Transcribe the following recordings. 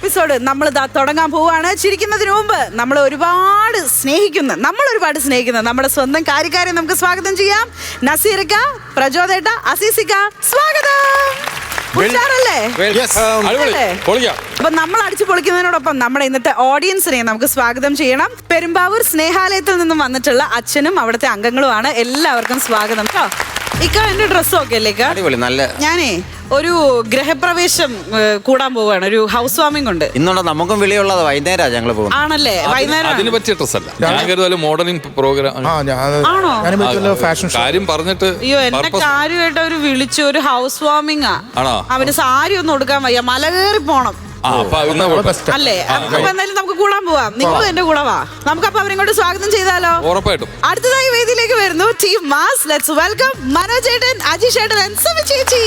Episode നമ്മൾ തുടങ്ങാൻ പോവുകയാണ്. ചിരിക്കുന്നതിന് മുമ്പ് നമ്മൾ ഒരുപാട് സ്നേഹിക്കുന്ന നമ്മുടെ സ്വന്തം കാര്യക്കാരെ നമുക്ക് സ്വാഗതം ചെയ്യാം. നസീറിക്ക, പ്രചോദേട്ട, അസീസിക്ക, സ്വാഗതം. അപ്പൊ നമ്മൾ അടിച്ചു പൊളിക്കുന്നതിനോടൊപ്പം നമ്മുടെ ഇന്നത്തെ ഓഡിയൻസിനെ നമുക്ക് സ്വാഗതം ചെയ്യണം. പെരുമ്പാവൂർ സ്നേഹാലയത്തിൽ നിന്നും വന്നിട്ടുള്ള അച്ഛനും അവിടുത്തെ അംഗങ്ങളുമാണ്. എല്ലാവർക്കും സ്വാഗതം കേട്ടോ. ഇക്ക, എന്റെ ഡ്രസ്സും ഒക്കെ അല്ലേ? ഞാനേ ഒരു ഗ്രഹപ്രവേശം കൂടാൻ പോവാണ്. ഒരു ഹൗസ് വാമിംഗ് ഉണ്ട്. ഇന്നുണ്ടോ നമുക്കും വിളിയുള്ളത് വൈകുന്നേരം ഞങ്ങൾ പോകും. ആണല്ലേ? വൈകുന്നേരം അതിന് പറ്റിയ ഡ്രസ് അല്ല. ഞാൻ കരുതാലും മോഡലിംഗ് പ്രോഗ്രാം ആണോ? കാര്യം പറഞ്ഞിട്ട് അയ്യോ, എന്നെ കാര്യമായിട്ട് അവര് വിളിച്ചു. ഒരു ഹൗസ് വാമിംഗ് ആണോ? അവന് സാരി ഒന്നും കൊടുക്കാൻ വയ്യ, മല കയറി പോണം അല്ലേ? അപ്പൊ എന്തായാലും നമുക്ക് കൂടാൻ പോവാം. നിങ്ങളും എന്റെ കൂടെ വാ. നമുക്കപ്പൊ അവരിങ്ങോട്ട് സ്വാഗതം ചെയ്താലോ? ഉറപ്പായിട്ടും. അടുത്തതായി വേദിയിലേക്ക് വരുന്നു team mass. Let's welcome Manoj ചേട്ടൻ, അജി ചേട്ടൻ ആൻഡ് സുമി ചേച്ചി.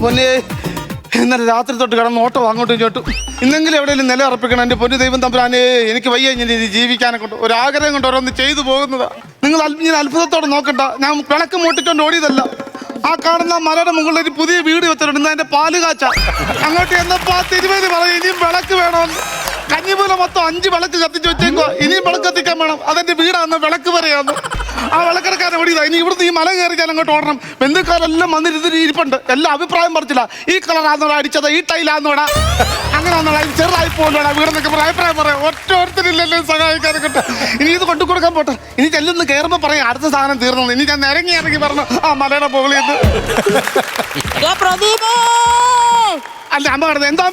പൊന്നെ, ഇന്നലെ രാത്രി തൊട്ട് കിടന്ന് ഓട്ടം അങ്ങോട്ടും ഇങ്ങോട്ടും. ഇന്നെങ്കിലും എവിടെയെങ്കിലും നില ഉറപ്പിക്കണം. എൻ്റെ പൊന്നു ദൈവം തമ്പുരാനെ, എനിക്ക് വയ്യ ഇങ്ങനെ ജീവിക്കാനെ കൊണ്ട്. ഒരാഗ്രഹം കൊണ്ട് ഓരോന്ന് ചെയ്തു പോകുന്നതാ. നിങ്ങൾ ഇങ്ങനെ അത്ഭുതത്തോടെ നോക്കണ്ട. ഞാൻ വിളക്ക് മൂട്ടിക്കൊണ്ട് ഓടിയതല്ല. ആ കാണുന്ന മലയുടെ മുകളിൽ ഒരു പുതിയ വീട് വെച്ചിട്ടുണ്ട്. ഇന്ന് എൻ്റെ പാല് കാച്ച അങ്ങോട്ട് എന്നപ്പോ ആ തിരുവേദി പറയും ഇനിയും വിളക്ക് വേണമെന്ന്. കഞ്ഞിമൂല മൊത്തം 5 വിളക്ക് കത്തിച്ച് വെച്ചേക്കോ. ഇനിയും വിളക്ക് കത്തിക്കാൻ വേണം. അതെന്റെ വീടാന്ന് വിളക്ക് പറയാന്ന്. ആ വിളക്കിടക്കാരൻ ഓടിയതാ. ഇനി ഇവിടുന്ന് ഈ മല കയറി ഞാൻ അങ്ങോട്ട് ഓടണം. ബന്ധുക്കാരെല്ലാം വന്നിരുന്ന് ഇരിപ്പുണ്ട്. എല്ലാം അഭിപ്രായം പറഞ്ഞില്ല. ഈ കളറാന്നോടാ അടിച്ചത്, ഈ ടൈലാന്നോടാ, അങ്ങനെ വന്നോടാ, ഇത് ചെറുതായി പോലോടാ വീടെന്നൊക്കെ പറയാം. അഭിപ്രായം പറയാം. ഒറ്റോരുത്തരില്ലല്ലോ സഹായിക്കാനൊക്കെ. ഇനി ഇത് കൊണ്ടു കൊടുക്കാൻ പോട്ടെ. ഇനി ചെല്ലുന്ന കയറുമ്പോ പറയാം അടുത്ത സാധനം തീർന്നു. ഇനി ഞാൻ ഇറങ്ങി പറഞ്ഞു ആ മലയുടെ മുകളിൽ നിന്ന്. അല്ല അമ്മ കിടന്ന് എന്താ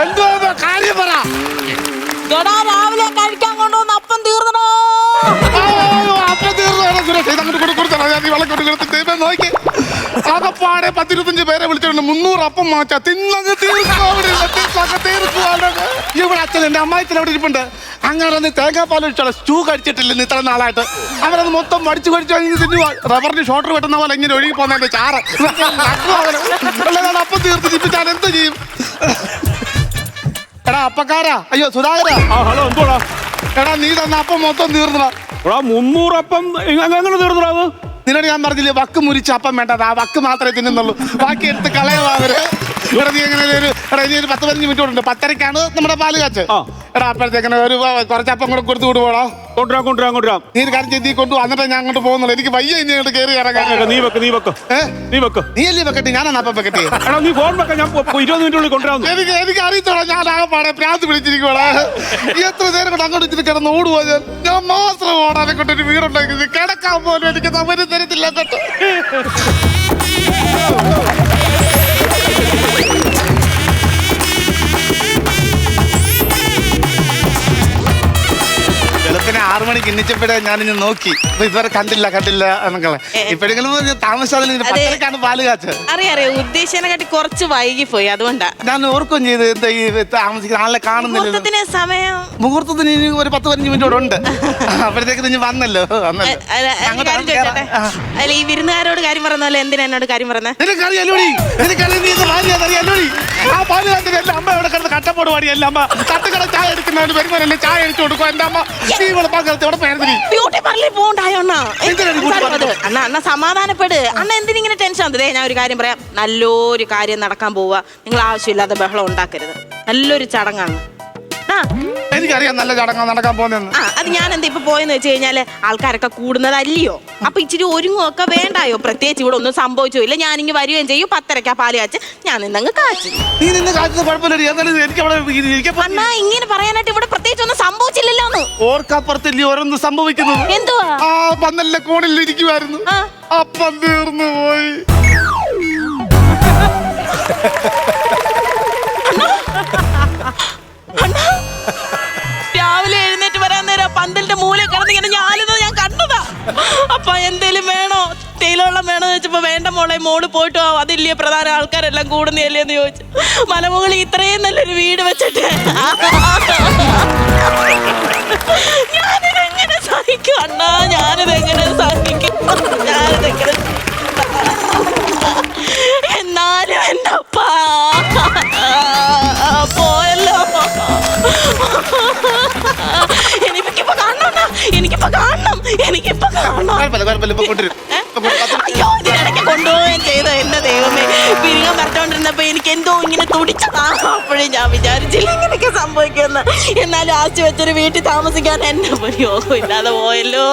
എന്തോ കാര്യം പറ. രാവിലെ കഴിക്കാൻ കൊണ്ടുവന്ന് അപ്പം തീർന്നോ? അപ്പം തീർന്നു സുരേഷ്. ഇതങ്ങോട്ട് കൊടുക്കണം. ഞാൻ ഈ വെള്ളക്കൊട്ട് കൊടുത്തിട്ട് നോക്കി ആകപ്പാടെ 10-25 പേരെ വിളിച്ചിട്ടുണ്ട്. 300 അപ്പം മാറ്റാ തിന്നങ്ങ് തീർക്കും. ഇവിടെ അച്ഛൻ എൻ്റെ അമ്മായിച്ചൻ അവിടെ ഇരിപ്പുണ്ട്. അങ്ങനെ തേങ്ങാപ്പാൽ ഒഴിച്ചാൽ സ്റ്റൂ കഴിച്ചിട്ടില്ലെന്ന് ഇത്ര നാളായിട്ട്. അവരത് മൊത്തം മടിച്ചു തിന്നുക. റബ്ബറിന് ഷോട്ടർ വെട്ടുന്ന പോലെ ഇങ്ങനെ ഒഴുകി പോകുന്നതിന്റെ ചാറ്. അപ്പം തീർത്ത് ഞാൻ എന്ത് ചെയ്യും? എടാ അപ്പക്കാരാ, അയ്യോ സുധാകരാ. ഹലോ, എന്തോടാ? എടാ നീ തന്ന അപ്പം മൊത്തം തീർന്നടാ. 300 അപ്പം എങ്ങനെ തീർന്നടാ? അത് നിന്നോട് ഞാൻ പറഞ്ഞില്ലേ വക്ക് മുരിച്ച അപ്പം വേണ്ടത്. ആ വക്ക് മാത്രമേ തിന്നുന്നുള്ളൂ. ബാക്കി എടുത്ത് കളയുവാ അവര്. ഇവിടെ നീ എങ്ങനെ ഇനി ഒരു 10-15 മിനിറ്റ് ഉണ്ട്. 10:30-ക്കാണ് നമ്മുടെ പാല് കാച്ച്. എടാ അപ്പോഴത്തേക്കിന് ഒരു കുറച്ചപ്പം കൂടെ കൊടുത്തു വിടുപോടാ. കൊണ്ടുവരാം. നീ ഒരു കാര്യം ചെയ്തി കൊണ്ടു വന്നിട്ട് ഞാൻ അങ്ങോട്ട് പോകുന്നുള്ളൂ. എനിക്ക് വയ്യ ഇനി അങ്ങോട്ട് കയറി ഇറങ്ങാൻ. നീ വെക്ക്. നീ അല്ലേ വെക്കട്ടെ? ഞാനാണ് അപ്പം വെക്കട്ടെ. നീ ഫോൺ വെക്കാം. ഞാൻ 20 മിനിറ്റുള്ളിൽ കൊണ്ടുവരാം. എനിക്ക് അറിയത്തോളാം. ഞാൻ ആകെ പാടെ പ്രാന്ത് പിടിച്ചിരിക്കുവാടാ. എത്ര നേരം കൊണ്ട് അങ്ങോട്ട് ഇച്ചിരി കിടന്ന് ഓടുവാ. ഞാൻ മാത്രം ഓടാനെ കൊണ്ടൊരു വീടുണ്ടാക്കി കിടക്കാൻ പോലും എനിക്ക് സമരം തരത്തില്ല കേട്ടോ. വെളുപ്പിനെ 6 മണിക്ക് എണ്ണിച്ചപ്പോഴേ ഞാനിന്ന് നോക്കി. അപ്പൊ ഇതുവരെ കണ്ടില്ല എന്നൊക്കെ. ഇപ്പോഴെങ്കിലും താമസിച്ചാലും 10:30-ക്കാണ് പാല് കാച്ചത്. അറിയാം. ഉദ്ദേശിച്ചതിനെക്കാട്ടി കുറച്ച് വൈകി പോയി, അതുകൊണ്ടാ ഞാൻ ഓർക്കുകയും ചെയ്ത്. എന്താ ഈ താമസിക്കുന്ന ആളെ കാണുന്നില്ല. സമയം മുഹൂർത്തത്തിന് ഇനി ഒരു 10-15 മിനിറ്റ് കൂടെ ഉണ്ട്. അപ്പോഴത്തേക്ക് നീ വന്നല്ലോ. അല്ല, ഈ വിരുന്നുകാരോട് കാര്യം പറഞ്ഞല്ലോ. എന്തിനാ എന്നോട് കാര്യം പറഞ്ഞത്? ആ പാല് കാച്ചിട്ട് എന്റെ അമ്മ ഇവിടെ കിടന്ന് കട്ടപ്പോട് പാടി. എന്റെ അമ്മ തട്ടുകട ചായ എടുക്കുന്നവര് വരുന്നവരല്ലേ ചായ അടിച്ചു കൊടുക്കും. എന്റെ അമ്മ അണ്ണ സമാധാനപ്പെട്. അണ്ണ എന്തിനിങ്ങനെ ടെൻഷൻ ആവുന്നത്? ഞാൻ ഒരു കാര്യം പറയാം. നല്ലൊരു കാര്യം നടക്കാൻ പോവാ. നിങ്ങൾ ആവശ്യമില്ലാതെ ബഹളം ഉണ്ടാക്കരുത്. നല്ലൊരു ചടങ്ങാണ്. എനിക്കറിയാം നല്ല ചടങ്ങാണ് നടക്കാൻ പോകുന്നതെന്ന്. അത് ഞാൻ എന്താ ഇപ്പൊ പോയെന്ന് വെച്ച് കഴിഞ്ഞാല് ആൾക്കാരൊക്കെ കൂടുന്നതല്ലയോ. അപ്പൊ ഇച്ചിരി ഒരുങ്ങുമൊക്കെ വേണ്ടായോ? പ്രത്യേകിച്ച് ഇവിടെ ഒന്നും സംഭവിച്ചില്ല. ഞാനിങ്ങ് വരികയും ചെയ്യും. 10:30-ക്കാ പാല് കാച്ച്. ഞാൻ നിന്നങ്ങ് കാച്ചു. നീ നിന്ന് കാച്ചത് കുഴപ്പമില്ല. അണ്ണാ ഇങ്ങനെ പറയാനായിട്ട് ഇവിടെ പ്രത്യേകിച്ച് ഒന്നും സംഭവിച്ചില്ലല്ലോ. ഓർക്കപ്പുറത്തില്ലേ ഓരോന്ന് സംഭവിക്കുന്നത്. എന്തുവാ? ആ പന്തലിന്റെ കോണിൽ ഇരിക്കുവായിരുന്നു. അപ്പം തീർന്നു പോയി. രാവിലെ എഴുന്നേറ്റ് വരാൻ നേരം പന്തലിന്റെ മൂലയിൽ കിടന്നിങ്ങനെ ഞാൻ കണ്ടതാ. അപ്പൊ എന്തേലും വേണോ, തേയിലവെള്ളം വേണോന്ന് ചോദിച്ചപ്പോ വേണ്ട മോളെ, മോള് പോയിട്ട് അതില്ലേ പ്രധാന ആൾക്കാരെല്ലാം കൂടുന്നില്ലേന്ന് ചോദിച്ചു. മലമുകളിൽ ഇത്രയും നല്ലൊരു വീട് വെച്ചിട്ട് ഞാനിതെങ്ങനെ സഹിക്കും അണ്ണാ? ഞാനിതെങ്ങനെ സഹിക്കും? എന്നാലും എന്റെ അപ്പ പോയല്ലോ. കുഴപ്പമില്ല ഇപ്പൊ കൊണ്ടുവരും അയ്യോ ഇതിനിടയ്ക്ക് കൊണ്ടുപോവുകയും ചെയ്ത എന്റെ ദൈവമേ പിരിങ്ങാൻ പറഞ്ഞോണ്ടിരുന്നപ്പോ എനിക്ക് എന്തോ ഇങ്ങനെ തുടിച്ചതാ. അപ്പോഴും ഞാൻ വിചാരിച്ചില്ല ഇങ്ങനെയൊക്കെ സംഭവിക്കുമെന്ന്. എന്നാലും ആശി വെച്ചൊരു വീട്ടിൽ താമസിക്കാൻ എന്നെ ഒരു യോഗം ഇല്ലാതെ പോയല്ലോ.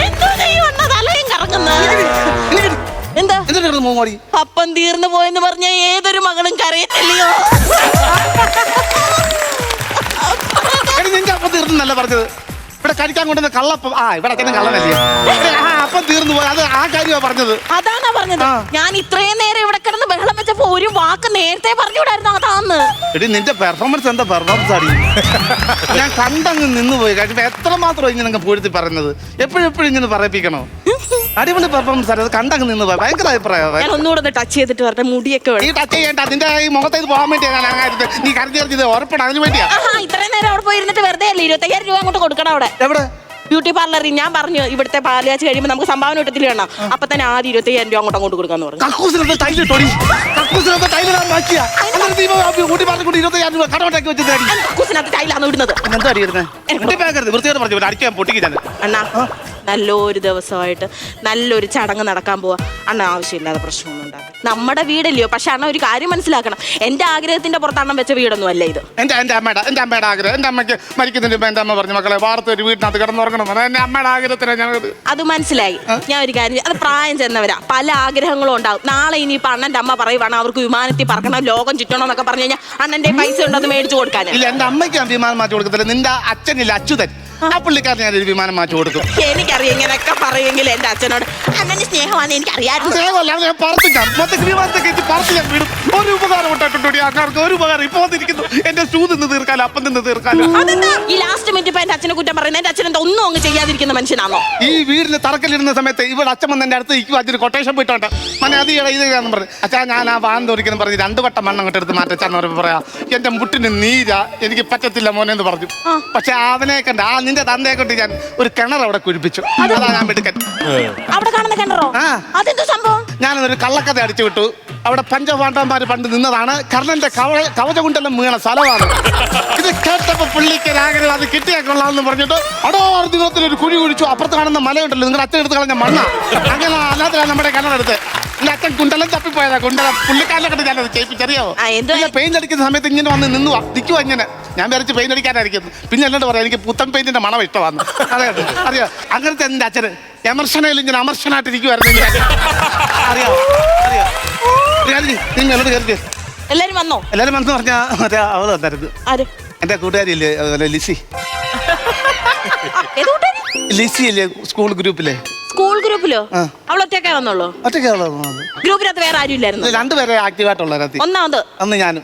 എന്തോ ചെയ്യുന്ന തലയും കറങ്ങുന്ന എന്താ മോടി അപ്പം തീർന്നു പോയെന്ന് പറഞ്ഞ ഏതൊരു മകളും കരയത്തില്ലയോ? നിന്റെ അപ്പം തീർന്നല്ല പറഞ്ഞത്. ഇവിടെ കഴിക്കാൻ കൊണ്ടുവന്ന കള്ളപ്പം ഇവിടെ അച്ഛനും കള്ളനല്ലേ അപ്പം തീർന്നു പോയി. അത് ആ കാര്യമാണ് പറഞ്ഞത്. അതാണാ പറഞ്ഞത്. ഞാൻ ഇത്രയും നേരം ഇവിടെ കിടന്ന് ബഹളം വെച്ചപ്പോ ഒരു വാക്ക് നേരത്തെ പറഞ്ഞുകൂടായിരുന്നു അതാന്ന്. എടി നിന്റെ പെർഫോമൻസ് എന്താ പെർഫോമൻസ് ആടി. ഞാൻ കണ്ടങ്ങ് നിന്ന് പോയി കഴിയുമ്പോ എത്രമാത്രം ഇങ്ങനെ പൂഴ്ത്തി പറയുന്നത്. എപ്പോഴും ഇങ്ങനെ പറയിപ്പിക്കണോ? അടിപൊളി പെർഫോമൻസ് ആണ്. അത് കണ്ടങ്ങ് നിന്ന് പോയി. ഭയങ്കര അഭിപ്രായം. ഞാൻ ഒന്നുകൂടെ ടച്ച് ചെയ്തിട്ട് പറഞ്ഞ മുടിയൊക്കെ ഈ ടച്ച് ചെയ്യേണ്ട നിന്റെ ഈ മുഖത്തേക്ക് പോകാൻ വേണ്ടിയാണ് നീ കരുതി ഉറപ്പിടാൻ അതിന് വേണ്ടിയാ. ഇത്രയും നേരം അവിടെ പോയിരുന്നിട്ട് വെറുതെ അല്ലേ 25,000 രൂപ അങ്ങോട്ട് കൊടുക്കണം അവിടെ എവിടെ ബ്യൂട്ടി പാർലറിൽ. ഞാൻ പറഞ്ഞു ഇവിടുത്തെ പാലുകാച്ച് കഴിയുമ്പോൾ നമുക്ക് സംഭാവന കിട്ടത്തില്ല വേണം. അപ്പൊ തന്നെ ആദ്യം 25,000 രൂപ അങ്ങോട്ട് കൊടുക്കാന്ന് പറഞ്ഞു. കക്കൂസിനകത്ത് ടൈലിട്ടോടി. കക്കൂസിനകത്ത് ടൈലിടാൻ ബാക്കിയാ. കൂട്ടി പറഞ്ഞു 25,000 രൂപ കടമട്ടാക്കി വെച്ചത്. കക്കൂസിനകത്ത് ടൈലാണ് ഇടുന്നത്. എന്താ അടിയിരുന്നത്? വൃത്തിയോട് പറഞ്ഞു അടിക്കാൻ പൊട്ടിക്കാൻ. അണ്ണാ നല്ലൊരു ദിവസമായിട്ട് നല്ലൊരു ചടങ്ങ് നടക്കാൻ പോവാ. അണ്ണ ആവശ്യമില്ലാതെ പ്രശ്നമൊന്നും ഉണ്ടാക്കും. നമ്മുടെ വീടല്ലയോ. പക്ഷെ അണ്ണ ഒരു കാര്യം മനസ്സിലാക്കണം. എന്റെ ആഗ്രഹത്തിന്റെ പുറത്ത് അണ്ണൻ വെച്ച വീടൊന്നും അല്ല ഇത്. എന്റെ അമ്മയുടെ ആഗ്രഹം. എന്റെ അമ്മയ്ക്ക് മരിക്കുന്നതിന് മുമ്പ് എന്റെ അമ്മ പറഞ്ഞു മക്കളെ വാർത്ത ഒരു വീട്ടിനകത്ത് കിടന്നുറങ്ങണം. എന്റെ അമ്മയുടെ ആഗ്രഹത്തിനാണ് ഞങ്ങൾ. അത് മനസ്സിലായി. ഞാൻ ഒരു കാര്യം, അത് പ്രായം ചെന്നവരാ, പല ആഗ്രഹങ്ങളും ഉണ്ടാവും. നാളെ ഇനിയിപ്പോ അണ്ണന്റെ അമ്മ പറയുവാണ് അവർക്ക് വിമാനത്തിൽ പറക്കണം, ലോകം ചുറ്റണം എന്നൊക്കെ പറഞ്ഞു കഴിഞ്ഞാൽ അണ്ണന്റെ പൈസ ഉണ്ടോ അത് മേടിച്ചു കൊടുക്കാൻ. ഇല്ല എന്റെ അമ്മയ്ക്ക് ഞാൻ വിമാനം മാറ്റി കൊടുക്കത്തില്ല. നിന്റെ അച്ഛനില്ല അച്യുതൻ, ആ പുള്ളിക്കാരൻ ഞാനൊരു വിമാനം മാറ്റി കൊടുക്കും. എനിക്കറിയാം ഇങ്ങനെയൊക്കെ പറയുമെങ്കിൽ എന്റെ അച്ഛനോട് അണ്ണന് സ്നേഹമാണെന്ന് എനിക്കറിയാമായിരുന്നു. ഞാൻ പറത്തു ഞാൻ മൊത്തം വിമാനത്തെ പറത്ത് ഞാൻ വിടും. ഒരു ഉപകാരം ഉണ്ടാക്കിട്ടുണ്ട് ആൾക്കാർക്ക്. ഒരു ഉപകാരം ഇപ്പൊ വന്നിരിക്കുന്നു. എന്റെ ഷൂ നിന്ന് തീർക്കാലോ അപ്പം നിന്ന് തീർക്കാലോ. ഈ ലാസ്റ്റ് മിനിറ്റ് ഇപ്പൊ എന്റെ അച്ഛനെ കുറ്റം പറയുന്നത്. എന്റെ അച്ഛൻ എന്താ ഒന്നും അങ്ങ് ചെയ്യാതിരിക്കുന്ന മനുഷ്യനാണോ? ഈ വീടിന് തറക്കല്ലിടുന്ന സമയത്ത് ഇവിടെ അച്ഛൻ വന്ന് എന്റെ അടുത്ത് ഇരിക്കും. അച്ഛന് കൊട്ടേഷൻ പോയിട്ടുണ്ട്. മനെ അത് ഇതാന്ന് പറഞ്ഞു. അച്ഛാ ഞാൻ ആ വാൻ തോരിക്കുന്നു പറഞ്ഞ് 2 വട്ടം മണ്ണ് അങ്ങോട്ട് എടുത്ത് മാറ്റാന്ന് പറയുമ്പോൾ പറയാ എന്റെ മുട്ടിന് നീരാ, എനിക്ക് പറ്റത്തില്ല മോനെ എന്ന് പറഞ്ഞു. പക്ഷെ അവനെ കണ്ട് നിന്റെ തന്തയെ കൊണ്ട് ഞാൻ ഒരു കിണർ അവിടെ കുഴിപ്പിച്ചു. അതാ ഞാൻ എടുക്കാൻ അവിടെ കാണുന്ന കിണറോ? അതെന്തോ സംഭവം? ഞാനൊരു കള്ളക്കഥ അടിച്ചു വിട്ടു. അവിടെ പഞ്ചപാണ്ഡവന്മാര് പണ്ട് നിന്നതാണ്. കർണന്റെ കവചകുണ്ടലം വീണ സ്ഥലമാണ്. ഇത് കേട്ടപ്പോ പുള്ളിക്ക് ആഗ്രഹം അത് കിട്ടിയാ കൊള്ളാമെന്ന് പറഞ്ഞിട്ട് ദൂരത്തിൽ ഒരു കുഴി കുഴിച്ചു. അപ്പുറത്ത് കാണുന്ന മലയുണ്ടല്ലോ, നിങ്ങളുടെ അച്ഛൻ എടുത്ത് കളഞ്ഞ മണ്ണ. അങ്ങനെ അല്ലാതെ നമ്മുടെ കിണറെടുത്ത് എന്റെ അച്ഛൻ കുണ്ടലം തപ്പിപ്പോയതാ. കുണ്ടലം പുള്ളിക്കാരനെ കണ്ട് ഞാനത് ചെയ്യിപ്പിച്ചറിയാവോ? പെയിന്റ് അടിക്കുന്ന സമയത്ത് ഇങ്ങനെ വന്ന് നിൽക്കുവാ ഇങ്ങനെ. ഞാൻ വിചാരിച്ച് പെയിന്റ് അടിക്കാനായിരിക്കും. പിന്നെ എന്നോട് പറയാം എനിക്ക് പുത്തൻ പെയിന്റിന്റെ മണം ഇഷ്ടമാണ്. അറിയോ അങ്ങനത്തെ എന്റെ അച്ഛന് എമർഷനയിൽ ഇങ്ങനെ അമർഷനായിട്ടിരിക്കുവായിരുന്നു. അറിയാവോ? നിങ്ങളോട് കയറി എല്ലാരും വന്നോ? എല്ലാരും വന്നു പറഞ്ഞാ മറ്റേ അവള് വന്നായിരുന്നു. എന്റെ കൂട്ടുകാരില്ലേ ലിസി. ലിസി അല്ലേ സ്കൂൾ ഗ്രൂപ്പിലെ? സ്കൂൾ ഗ്രൂപ്പിലോ? അവളൊറ്റൊക്കെ വന്നോളൂ? ഒറ്റയ്ക്ക് ഗ്രൂപ്പിനകത്ത് വേറെ ആരും ഇല്ലായിരുന്നു? 2 പേരെ ആക്റ്റീവായിട്ടുള്ള ഒന്നാമത് അന്ന് ഞാനും.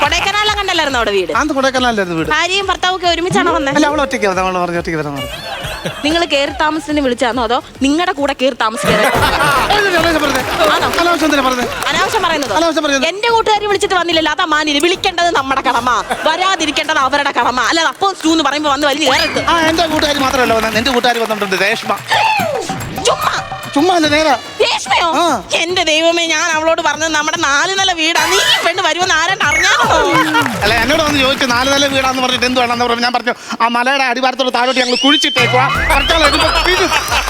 കൊടൈക്കനാലിലും കണ്ടല്ലായിരുന്നു അവിടെ വീട്? കൊടൈക്കനാലായിരുന്നു വീട്. ഭാര്യയും ഭർത്താവും ഒക്കെ ഒരുമിച്ചാണോ വന്നത്? അല്ല അവൾ ഒറ്റയ്ക്ക് അവൾ പറഞ്ഞു ഒറ്റയ്ക്ക് വരാൻ. നിങ്ങൾ കയറി താമസത്തിന് വിളിച്ചാന്നോ അതോ നിങ്ങളുടെ കൂടെ കയറി താമസിക്കാൻ? അനാവശ്യം പറയുന്നത്. എന്റെ കൂട്ടുകാരി വിളിച്ചിട്ട് വന്നില്ലല്ലോ, അതാ മാനില്ല. വിളിക്കേണ്ടത് നമ്മുടെ കടമ, വരാതിരിക്കേണ്ടത് അവരുടെ കടമ. അല്ല അപ്പം സ്റ്റൂ എന്ന് പറയുമ്പോ വന്ന് വലിയ കയറരുത്. എന്റെ കൂട്ടുകാരി മാത്രമല്ല നിന്റെ കൂട്ടുകാരി വന്നിട്ടുണ്ട് രേഷ്മ. ചുമ്മാ അല്ല നേരാ. രേഷ്മയോ? എന്റെ ദൈവമേ, ഞാൻ അവളോട് പറഞ്ഞത് നമ്മുടെ 4 നില വീടാ. നീ പെണ്ണ് വരുമെന്ന് ആരാണ്ട് അറിഞ്ഞാണോ? അല്ല എന്നോട് വന്ന് ചോദിച്ചു 4 നില വീടാന്ന് പറഞ്ഞിട്ട് എന്ത് വേണമെന്ന് പറഞ്ഞു. ഞാൻ പറഞ്ഞു ആ മലയുടെ അടിവാരത്തോട് താഴോട്ട് ഞങ്ങൾ കുഴിച്ചിട്ടേക്കുവാ,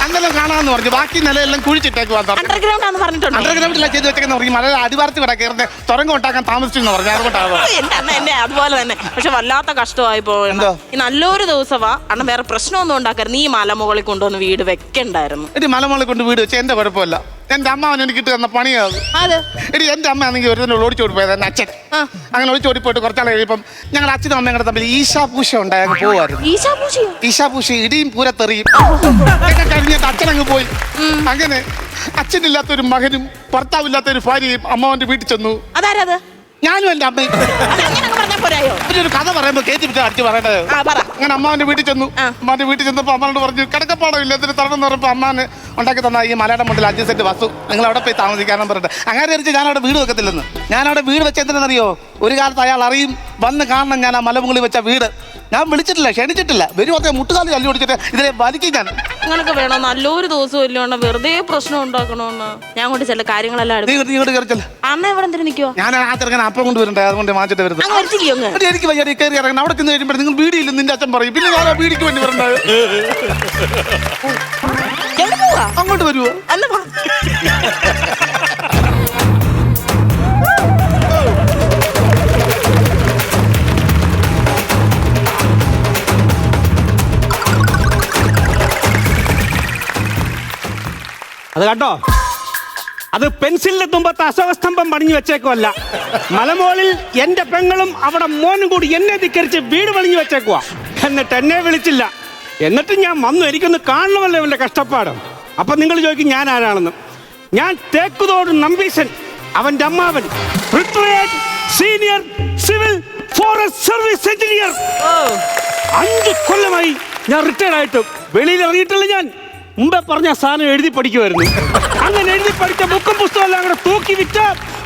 അന്നെല്ലാം കാണാന്ന് പറഞ്ഞു. ബാക്കി നിലയെല്ലാം കുഴിച്ചിട്ടേക്കുവാ. അണ്ടർഗ്രൗണ്ട് ആണെന്ന് പറഞ്ഞിട്ടുണ്ടോ? അണ്ടർഗ്രൗണ്ടില്ല ചെയ്ത് വെച്ചേക്കെന്ന് പറഞ്ഞു. മലയുടെ അടിവാരത്തിൽ കൂടെ കയറുന്ന തുരങ്കം ഉണ്ടാക്കാൻ താമസിച്ചെന്ന് പറഞ്ഞു. അതുകൊണ്ടാണോ? എന്റെ അണ്ണ എന്നെ അതുപോലെ തന്നെ. പക്ഷെ വല്ലാത്ത കഷ്ടമായി പോയത്. ഈ നല്ലൊരു ദിവസമാ അണ്ണ വേറെ പ്രശ്നമൊന്നും ഉണ്ടാക്കരുത്. നീ മലമുകളിൽ കൊണ്ടുവന്ന് വീട് വെക്കണ്ടായിരുന്നു. എടി മലമുകളിൽ കൊണ്ട് വീട് വെച്ചാൽ എന്റെ കുഴപ്പമില്ല. എന്റെ അമ്മാവൻ എനിക്ക് ഇട്ട് തന്ന പണിയാത്. എടി എന്റെ അമ്മ ആണെങ്കിൽ ഒരു ഓടിച്ചോടി പോയത് എന്റെ അച്ഛൻ. അങ്ങനെ ഒളിച്ചോടി പോയിട്ട് കുറച്ചാൾ കഴിയുമ്പം ഞങ്ങൾ അച്ഛനും അമ്മയും കൂടെ തമ്മിൽ ഈശാപൂഷ ഉണ്ടായി അങ്ങ് പോവായിരുന്നു. ഈശാപൂഷ ഇടിയും പൂരത്തെറിയും ഒക്കെ കഴിഞ്ഞിട്ട് അച്ഛനങ്ങ് പോയി. അങ്ങനെ അച്ഛനില്ലാത്തൊരു മകനും ഭർത്താവില്ലാത്തൊരു ഭാര്യയും അമ്മാവന്റെ വീട്ടിൽ ചെന്നു. അതാരത്? ഞാനും എന്റെ അമ്മയും. ഒരു കഥ പറയുമ്പോ കേട്ടി വിട്ട് അടിച്ചു പറയണ്ടത്. അങ്ങനെ അമ്മാവന്റെ വീട്ടിൽ ചെന്നു. അമ്മാന്റെ വീട്ടിൽ ചെന്നപ്പോ അമ്മാനോട് പറഞ്ഞു കിടക്കപ്പാടമില്ല എന്തിന് തരണം എന്ന് പറഞ്ഞപ്പോ അമ്മാന് ഉണ്ടാക്കി തന്ന ഈ മലയുടെ മുണ്ടിൽ 5 സെന്റ് വസ്തു നിങ്ങൾ അവിടെ പോയി താമസിക്കാനും പറഞ്ഞിട്ട് അങ്ങനെ വിചാരിച്ച് ഞാൻ അവിടെ വീട് വെക്കത്തില്ലെന്ന്. ഞാൻ അവിടെ വീട് വെച്ച എന്തിനെന്നറിയോ? ഒരു കാലത്ത് അയാൾ അറിയും വന്ന് കാണണം ഞാൻ ആ മലമുകളിൽ വെച്ച വീട്. ഞാൻ വിളിച്ചിട്ടില്ല, ക്ഷണിച്ചിട്ടില്ല. വരുമോ മുട്ടുകാലി തല്ലി ഓടിച്ചിട്ട് ഇതിലെ വലിക്കും ഞാൻ. അങ്ങനൊക്കെ വേണോ? നല്ലൊരു ദിവസം ഇല്ലോണ്ട വെറുതെ പ്രശ്നം ഉണ്ടാക്കണോന്ന്. ഞാൻ കൊണ്ട് ചില കാര്യങ്ങളെല്ലാം നീ ഇങ്ങോട്ട് കയറിച്ചല്ല. അമ്മ എവിടെ എന്തിനു നിൽക്കുവോ? ഞാൻ ആ ചെറുക്കൻ അപ്പം കൊണ്ടുവരണ്ടേ, അതുകൊണ്ട് മാറ്റിട്ട് വരുന്നത്. അങ്ങ് എനിക്ക് വയ്യ കയറി ഇറങ്ങണം. അവിടെ ചെന്ന് കഴിയുമ്പോൾ നിങ്ങൾ വീടിയില്ല നിന്റെ അച്ഛൻ പറയും. പിന്നെ ഞാൻ ആ വീടിക്ക് വേണ്ടി വരണ്ടേ? അങ്ങോട്ട് വരുമോ? അല്ല അത് കണ്ടോ, അത് പെൻസിലിന്റെ തുമ്പത്ത് അശോകസ്തംഭം പണിഞ്ഞു വെച്ചേക്കുമല്ല. മലമോളിൽ എന്റെ പെങ്ങളും അവിടെ മോനും കൂടി എന്നെ ധിക്കരിച്ച് വീട് പണിഞ്ഞു വെച്ചേക്കുവാ. എന്നിട്ട് എന്നെ വിളിച്ചില്ല. എന്നിട്ട് ഞാൻ വന്നു. എനിക്കൊന്ന് കാണണമല്ലോ ഇവന്റെ കഷ്ടപ്പാട്. അപ്പൊ നിങ്ങൾ ചോദിക്കും ഞാൻ ആരാണെന്ന്. ഞാൻ തേക്കുതോട് നമ്പീശൻ, അവന്റെ അമ്മാവൻ, retired senior civil forest service engineer. 5 കൊല്ലമായി ഞാൻ റിട്ടയർഡ് ആയിട്ട്. വെളിയിൽ ഇറങ്ങിയിട്ടില്ല. ഞാൻ മുമ്പേ പറഞ്ഞ സാധനം എഴുതി പഠിക്കുമായിരുന്നു. അങ്ങനെ എഴുതി പഠിച്ച ബുക്കും പുസ്തകം എല്ലാം കൂടെ തൂക്കി വിറ്റ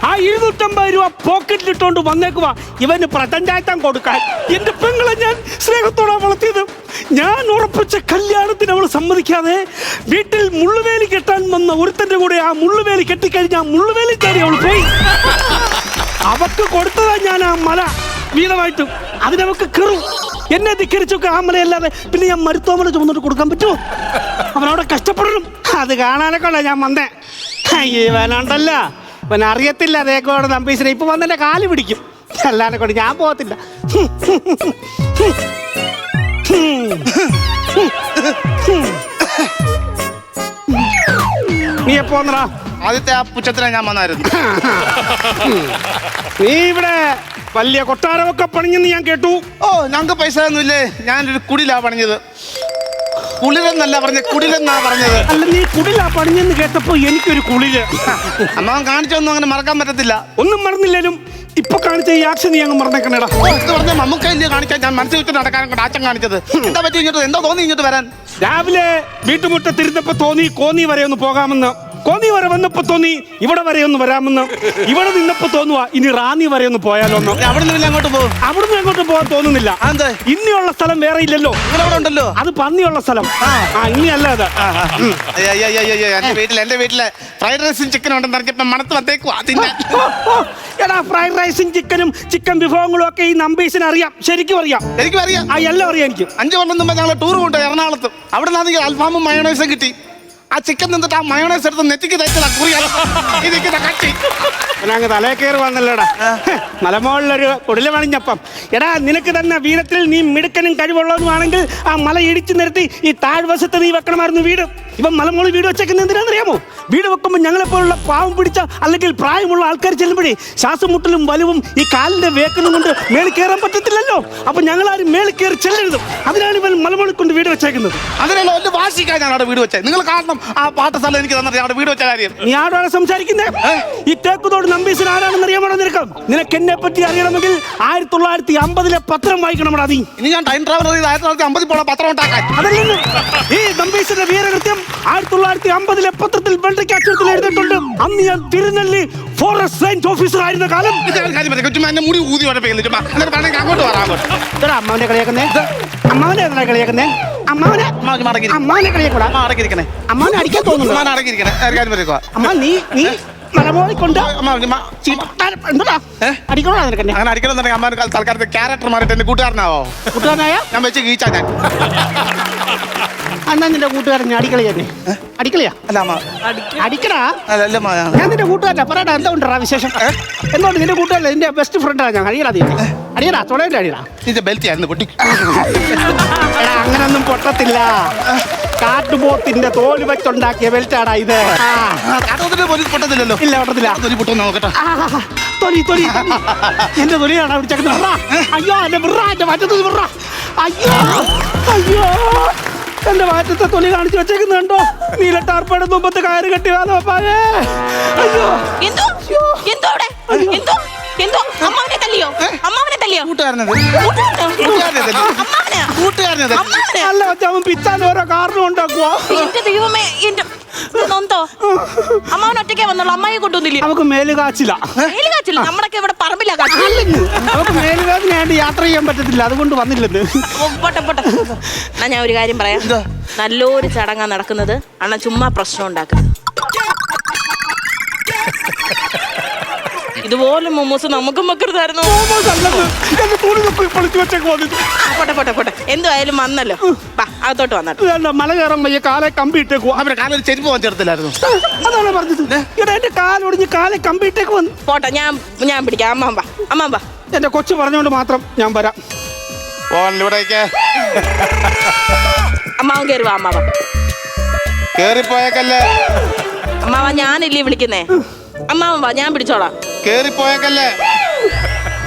ആ 250 രൂപ പോക്കറ്റിലിട്ടോണ്ട് വന്നേക്കുവാ ഇവന് പ്രതഞ്ചായത്താൻ കൊടുക്കാൻ. എന്റെ പെങ്ങളെ ഞാൻ സ്നേഹത്തോടെ വളർത്തിയത്. ഞാൻ ഉറപ്പിച്ച കല്യാണത്തിന് അവൾ സമ്മതിക്കാതെ വീട്ടിൽ മുള്ളുവേലി കെട്ടാൻ വന്ന ഒരുത്തന്റെ കൂടെ ആ മുള്ളുവേലി കെട്ടിക്കഴിഞ്ഞാൽ മുള്ളുവേലി കയറി അവൾ പോയി. അവക്ക് കൊടുത്തതാ ഞാൻ ആ മല വീതമായിട്ടും. അതിനവക്ക് കയറും. എന്നെ ധിക്കരിച്ചൊക്കെ ആ മലയല്ലാതെ പിന്നെ ഞാൻ മരുത്തോമല ചുമന്നിട്ട് കൊടുക്കാൻ പറ്റുമോ? അവനവിടെ കഷ്ടപ്പെടണം. അത് കാണാനൊക്കെ ഉള്ള ഞാൻ വന്നേ. ഇവനുണ്ടല്ല, ഇവൻ അറിയത്തില്ല അതേക്കോട് നമ്പീസിനെ. ഇപ്പൊ വന്നെ കാല് പിടിക്കും. അല്ലാതെ കൊണ്ട് ഞാൻ പോകത്തില്ല. നീ എപ്പോ വന്നടാ? ആദ്യത്തെ ആ പുച്ഛത്തിനെ ഞാൻ വന്നായിരുന്നു. നീ ഇവിടെ വലിയ കൊട്ടാരമൊക്കെ പണിഞ്ഞെന്ന് ഞാൻ കേട്ടു. ഓ, ഞങ്ങൾക്ക് പൈസ ഒന്നുമില്ലേ. ഞാനൊരു കുടിലാ പണിഞ്ഞത്. കുളിരെന്നല്ല പറഞ്ഞത്, കുടിലെന്നാ പറഞ്ഞത്. അല്ല, നീ കുടിലാ പണിഞ്ഞെന്ന് കേട്ടപ്പോ എനിക്കൊരു കുളിര്. അമ്മാവൻ കാണിച്ചൊന്നും അങ്ങനെ മറക്കാൻ പറ്റത്തില്ല. ഒന്നും മറന്നില്ലേലും ഇപ്പൊ കാണിച്ച ഈ ആക്ഷൻ നീ അങ്ങ് മറന്നേക്കണേടാ. ഓ, ഇത് പറഞ്ഞ മമ്മൂക്കയില്ലേ കാണിക്കാൻ ഞാൻ മനസ്സിൽ വെച്ച് നടക്കാനും കൊണ്ട് ആച്ചൻ കാണിച്ചത്. എന്താ പറ്റി ഇങ്ങോട്ട്? എന്താ തോന്നി ഇങ്ങോട്ട് വരാൻ? രാവിലെ വീട്ടുമുറ്റത്തിരുന്നപ്പോ തോന്നി കോന്നി വരെ ഒന്ന് പോകാമെന്ന്. കോന്നി വരെ വന്നപ്പോ തോന്നി ഇവിടെ വരെ ഒന്ന് വരാമെന്ന്. ഇവിടെ നിന്നപ്പോ തോന്നുവാ ഇനി റാന്നി വരെ ഒന്ന് പോയാലോന്ന്. അവിടെ നിന്ന് അങ്ങോട്ട് പോകും. അവിടുന്ന് അങ്ങോട്ട് പോകാൻ തോന്നുന്നില്ല. ഇനിയുള്ള സ്ഥലം വേറെ ഇല്ലല്ലോ. ഇവിടെ ഉണ്ടല്ലോ. അത് പന്നിയുള്ള സ്ഥലം. ഇനി അല്ല അത്. എന്റെ വീട്ടിലെ ഫ്രൈഡ് റൈസും ചിക്കനും ഉണ്ടെന്ന് അറിഞ്ഞപ്പോ മണത്ത് വന്നേക്കുവാ. എടാ, ഫ്രൈഡ് റൈസും ചിക്കനും ചിക്കൻ വിഭവങ്ങളും ഒക്കെ ഈ നമ്പീസിന് അറിയാം. ശരിക്കും അറിയാം. എനിക്കും അറിയാം. എല്ലാം അറിയാം എനിക്ക്. 5 കൊല്ലം മുമ്പ് ഞങ്ങൾ ടൂർ കൊണ്ടുപോയി എറണാകുളത്ത്. അവിടെ നിന്നാണെങ്കിൽ അൽഫാമും മയോണൈസും കിട്ടി. ആ ചിക്കൻ നിന്നിട്ട് ആ മയോണൈസ് എടുത്ത് നെറ്റിക്ക് തയ്ച്ചതാ കട്ടി. അങ്ങ് തലേ കയറി വന്നല്ലോടാ. മലമുകളിലൊരു കുടില് പണിഞ്ഞപ്പം. എടാ, നിനക്ക് തന്നെ വീരത്തിൽ നീ മിടുക്കനും കഴിവുള്ളതുമാണെങ്കിൽ ആ മല ഇടിച്ചു നിരത്തി ഈ താഴ്വശത്ത് നീ വെക്കണമായിരുന്നു വീട്. ഇപ്പം മലമുകളിൽ വീട് വെച്ചേക്കുന്നത് എന്തിനാണെന്നറിയാമോ? വീട് വെക്കുമ്പോൾ ഞങ്ങളെപ്പോലുള്ള പാവം പിടിച്ച അല്ലെങ്കിൽ പ്രായമുള്ള ആൾക്കാർ ചെല്ലുമ്പോഴേ ശ്വാസം മുട്ടലും വലുവും ഈ കാലിന്റെ വേക്കലും കൊണ്ട് മേളിൽ കയറാൻ പറ്റത്തില്ലല്ലോ. അപ്പൊ ഞങ്ങളാരും മേളിൽ കയറി ചെല്ലരുത്. അതിനാണ് ഇവൻ മലമുകളിൽ കൊണ്ട് വീട് വെച്ചേക്കുന്നത്. അതിനുള്ള വലിയ വാശിക്കാണ് ഞാൻ അവിടെ വീട് വെച്ചത്. നിങ്ങൾ കാണണം ആ പാട്ടസ്ഥലം എനിക്ക് തന്നിട്ട് അവിടെ വീട് വെച്ച കാര്യം. നീ ആരോടെ സംസാരിക്കുന്നേ? ഈ തേക്കുതോട് നമ്പീസിന് ആരാണെന്ന് അറിയാമോ നിനക്ക്? നിനക്ക് എന്നെ പറ്റി അറിയണമെങ്കിൽ 1950 പത്രം വായിക്കണമടാ നീ. ഇനി ഞാൻ ടൈം ട്രാവലർ ചെയ്ത് 1950 പോണ പത്രം ഉണ്ടാക്കാൻ. അതല്ലെന്ന് ഈ നമ്പീസിന്റെ വീരകൃത്യം 1950 പത്രത്തിൽ വെള്ളയ്ക്ക് അക്ഷരത്തിൽ എഴുതിയിട്ടുണ്ട്. അന്ന് ഞാൻ തിരുനെല്ലി ഫോറസ്റ്റ് സയൻസ് ഓഫീസർ ആയിരുന്ന കാലം. എന്നെ മുടി ഊതി അങ്ങോട്ട് വരാം. അമ്മാവനെ കളിയാക്കുന്നേ? അമ്മാവനെ എന്തിനാ കളിയാക്കുന്നേ? അമ്മാവനെ അമ്മാവനെ കളിയാക്കൂടാ. അമ്മാവനെ അടിക്കാൻ തോന്നുന്നു. അമ്മ നീ മലമോളി കൊണ്ട് അടിക്കണോ? അങ്ങനെ അടിക്കണം അമ്മ തൽക്കാലത്ത് ക്യാരക്ടർ മാറിയിട്ട് എന്റെ കൂട്ടുകാരനാവോ? കൂട്ടുകാരനായ ഞാൻ വെച്ച് കീച്ചാ ഞാൻ. എന്നാ നിന്റെ കൂട്ടുകാരൻ അടിക്കളിയാ? അടിക്കളിയാ? അല്ല അമ്മ അടിക്കടാ. അല്ല ഞാൻ നിന്റെ കൂട്ടുകാരനാ. പറയടാ, എന്താ ഉണ്ടാ വിശേഷം? എന്തുകൊണ്ട് നിന്റെ കൂട്ടുകാരല്ല? നിന്റെ ബെസ്റ്റ് ഫ്രണ്ടാണ് ഞാൻ. അടിയടാ നീ. അടിയടാ, തൊടയില്ല അടിയടാ. നിന്റെ ബെൽറ്റ് ആയിരുന്നു പൊട്ടി. അങ്ങനൊന്നും പൊട്ടത്തില്ല. കാട്ടുപോത്തിന്റെ തോല് വെച്ചുണ്ടാക്കിയ ബെൽറ്റാടാ ഇത്. പൊട്ടത്തില്ലല്ലോ. ഇല്ല, പൊട്ടത്തില്ല. നോക്കട്ടെ. തൊലി തൊലി എന്റെ തൊലിയാണ് വിളിച്ചേക്കുന്നത്. അയ്യോ, എന്റെ വിറ, എന്റെ മാറ്റത്ത് വിറ. അയ്യോ അയ്യോ, എന്റെ മാറ്റത്തെ തൊലി കാണിച്ചു വെച്ചേക്കുന്നുണ്ടോ? നീലട്ടാർപ്പയുടെ മുമ്പത്ത് കയറ് കെട്ടി വാദപ്പായേ. അയ്യോ, അല്ല അവൻ പിച്ചാൻ ഓരോ കാരണം ഉണ്ടാക്കുവോ? എന്റെ ദൈവമേ, എന്റെ നൊന്തോ അമ്മാവൻ ഒറ്റയ്ക്കേ വന്നുള്ളൂ അമ്മായി കൊണ്ടുവന്നില്ലേ അവക്ക് മേലുകാച്ചില്ല. കാച്ചില്ല നമ്മളൊക്കെ ഇവിടെ പറമ്പില്ല കാച്ചില്ല അവക്ക് മേലുകാച്ചിനായിട്ട് യാത്ര ചെയ്യാൻ പറ്റത്തില്ല, അതുകൊണ്ട് വന്നില്ലെന്ന്. പോട്ടെ പോട്ടെ എന്നാ ഞാൻ ഒരു കാര്യം പറയാം. നല്ലൊരു ചടങ്ങാ നടക്കുന്നത്. അണ്ണ ചുമ്മാ പ്രശ്നം ഉണ്ടാക്കരുത്. ഇതുപോലെ മൊമോസ് നമുക്കും വെക്കരുതായിരുന്നു. പോട്ടെ പോട്ടെ പോട്ടെ എന്തുവായാലും വന്നല്ലോ. അകത്തോട്ട് വന്നിട്ട് മല കയറാൻ വയ്യ, കാലെ കമ്പിയിട്ടേക്കോ. അവരെ കാലൊരു ചെരുപ്പ് പോകാൻ ചേർത്തില്ലായിരുന്നു. അതാണ് പറഞ്ഞത്. ഇവിടെ എന്റെ കാലൊടിഞ്ഞ് കാലെ കമ്പിയിട്ടേക്ക് വന്നു. പോട്ടെ ഞാൻ പിടിക്കാം. അമ്മാമ്പ എന്റെ കൊച്ചു പറഞ്ഞോണ്ട് മാത്രം ഞാൻ വരാം. ഇവിടേക്ക് അമ്മാവൻ കയറുവാ. അമ്മാവ കേറിപ്പോയേക്കല്ലേ, അമ്മാവ ഞാനില്ലേ വിളിക്കുന്നേ. അമ്മാവൻ വാ, ഞാൻ പിടിച്ചോളാം. കേറിപ്പോയേക്കല്ലേ.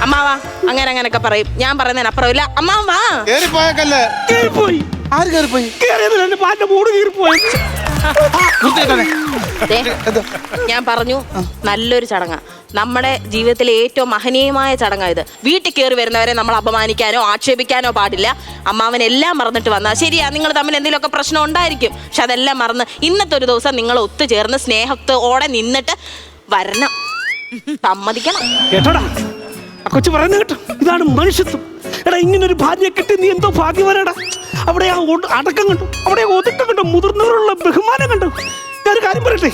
അമ്മാവാ അങ്ങനെയൊക്കെ പറയും. ഞാൻ പറയുന്നതിനപ്പുറം ഇല്ല. അമ്മാവൻ വാ. കേറിപ്പോയേക്കല്ലേ. കേറിപ്പോയി. ആര് കേറിപ്പോയി? കേറിയതിൽ എന്റെ പാന്റെ മൂട് കീറിപ്പോയി. ദേ, ഞാൻ പറഞ്ഞു നല്ലൊരു ചടങ്ങാ. നമ്മുടെ ജീവിതത്തിലെ ഏറ്റവും മഹനീയമായ ചടങ്ങാ ഇത്. വീട്ടിൽ കയറി വരുന്നവരെ നമ്മൾ അപമാനിക്കാനോ ആക്ഷേപിക്കാനോ പാടില്ല. അമ്മാവൻ എല്ലാം മറന്നിട്ട് വന്നാൽ ശരിയാ, നിങ്ങൾ തമ്മിൽ എന്തെങ്കിലുമൊക്കെ പ്രശ്നം ഉണ്ടായിരിക്കും. പക്ഷെ അതെല്ലാം മറന്ന് ഇന്നത്തെ ഒരു ദിവസം നിങ്ങൾ ഒത്തുചേർന്ന് സ്നേഹത്തോടെ നിന്നിട്ട് വരണം. സമ്മതിക്കണം. കേട്ടോടാ, ആ കൊച്ചു പറയുന്നത് കേട്ടോ. ഇതാണ് മനുഷ്യത്വം. എടാ, ഇങ്ങനൊരു ഭാര്യയെ കിട്ടി നീ എന്തോ ഭാഗ്യവാനാടാ. അവിടെ ആ അടക്കം കണ്ടു, അവിടെ ഒതുക്കം കണ്ടു, മുതിർന്നവരുള്ള ബഹുമാനം കണ്ടു. ഞാനൊരു കാര്യം പറയട്ടെ,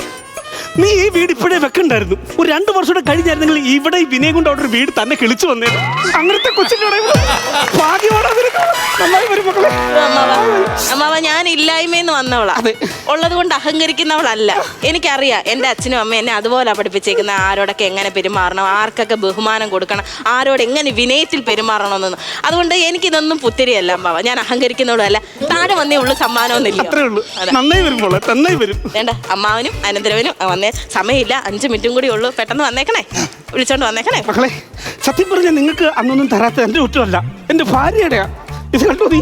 നീ ഈ വീട് ഇപ്പോഴേ വെക്കണ്ടായിരുന്നു. ഒരു 2 വർഷം കൂടെ കഴിഞ്ഞായിരുന്നെങ്കിൽ ഇവിടെ ഈ വിനയം കൊണ്ട് അവിടെ ഒരു വീട് തന്നെ കിളിച്ചു വന്നേ. അങ്ങനത്തെ കൊച്ചിന്റെ ഭാഗ്യമാണ്. അമ്മാവ ഞാൻ ഇല്ലായ്മയെന്ന് വന്നവളാ. ഉള്ളത് കൊണ്ട് അഹങ്കരിക്കുന്നവളല്ല. എനിക്കറിയാം എൻ്റെ അച്ഛനും അമ്മ എന്നെ അതുപോലെ പഠിപ്പിച്ചേക്കുന്ന ആരോടൊക്കെ എങ്ങനെ പെരുമാറണം, ആർക്കൊക്കെ ബഹുമാനം കൊടുക്കണം, ആരോട് എങ്ങനെ വിനയത്തിൽ പെരുമാറണമെന്ന്. അതുകൊണ്ട് എനിക്കിതൊന്നും പുത്തിരിയല്ല അമ്മാവ. ഞാൻ അഹങ്കരിക്കുന്നവളല്ല. താഴെ വന്നേ ഉള്ളു, സമ്മാനമൊന്നുമില്ല. വേണ്ട, അമ്മാവനും അനന്തരവനും വന്നേ. സമയമില്ല, 5 മിനിറ്റും കൂടി ഉള്ളൂ. പെട്ടെന്ന് വന്നേക്കണേ, വിളിച്ചോണ്ട് വന്നേക്കണേ. മക്കളെ, സത്യം പറഞ്ഞാൽ നിങ്ങൾക്ക് അന്നൊന്നും തരാത്ത എന്റെ കുറ്റമല്ല, എന്റെ ഭാര്യയുടെയാ. ഇത് കണ്ടോ നീ?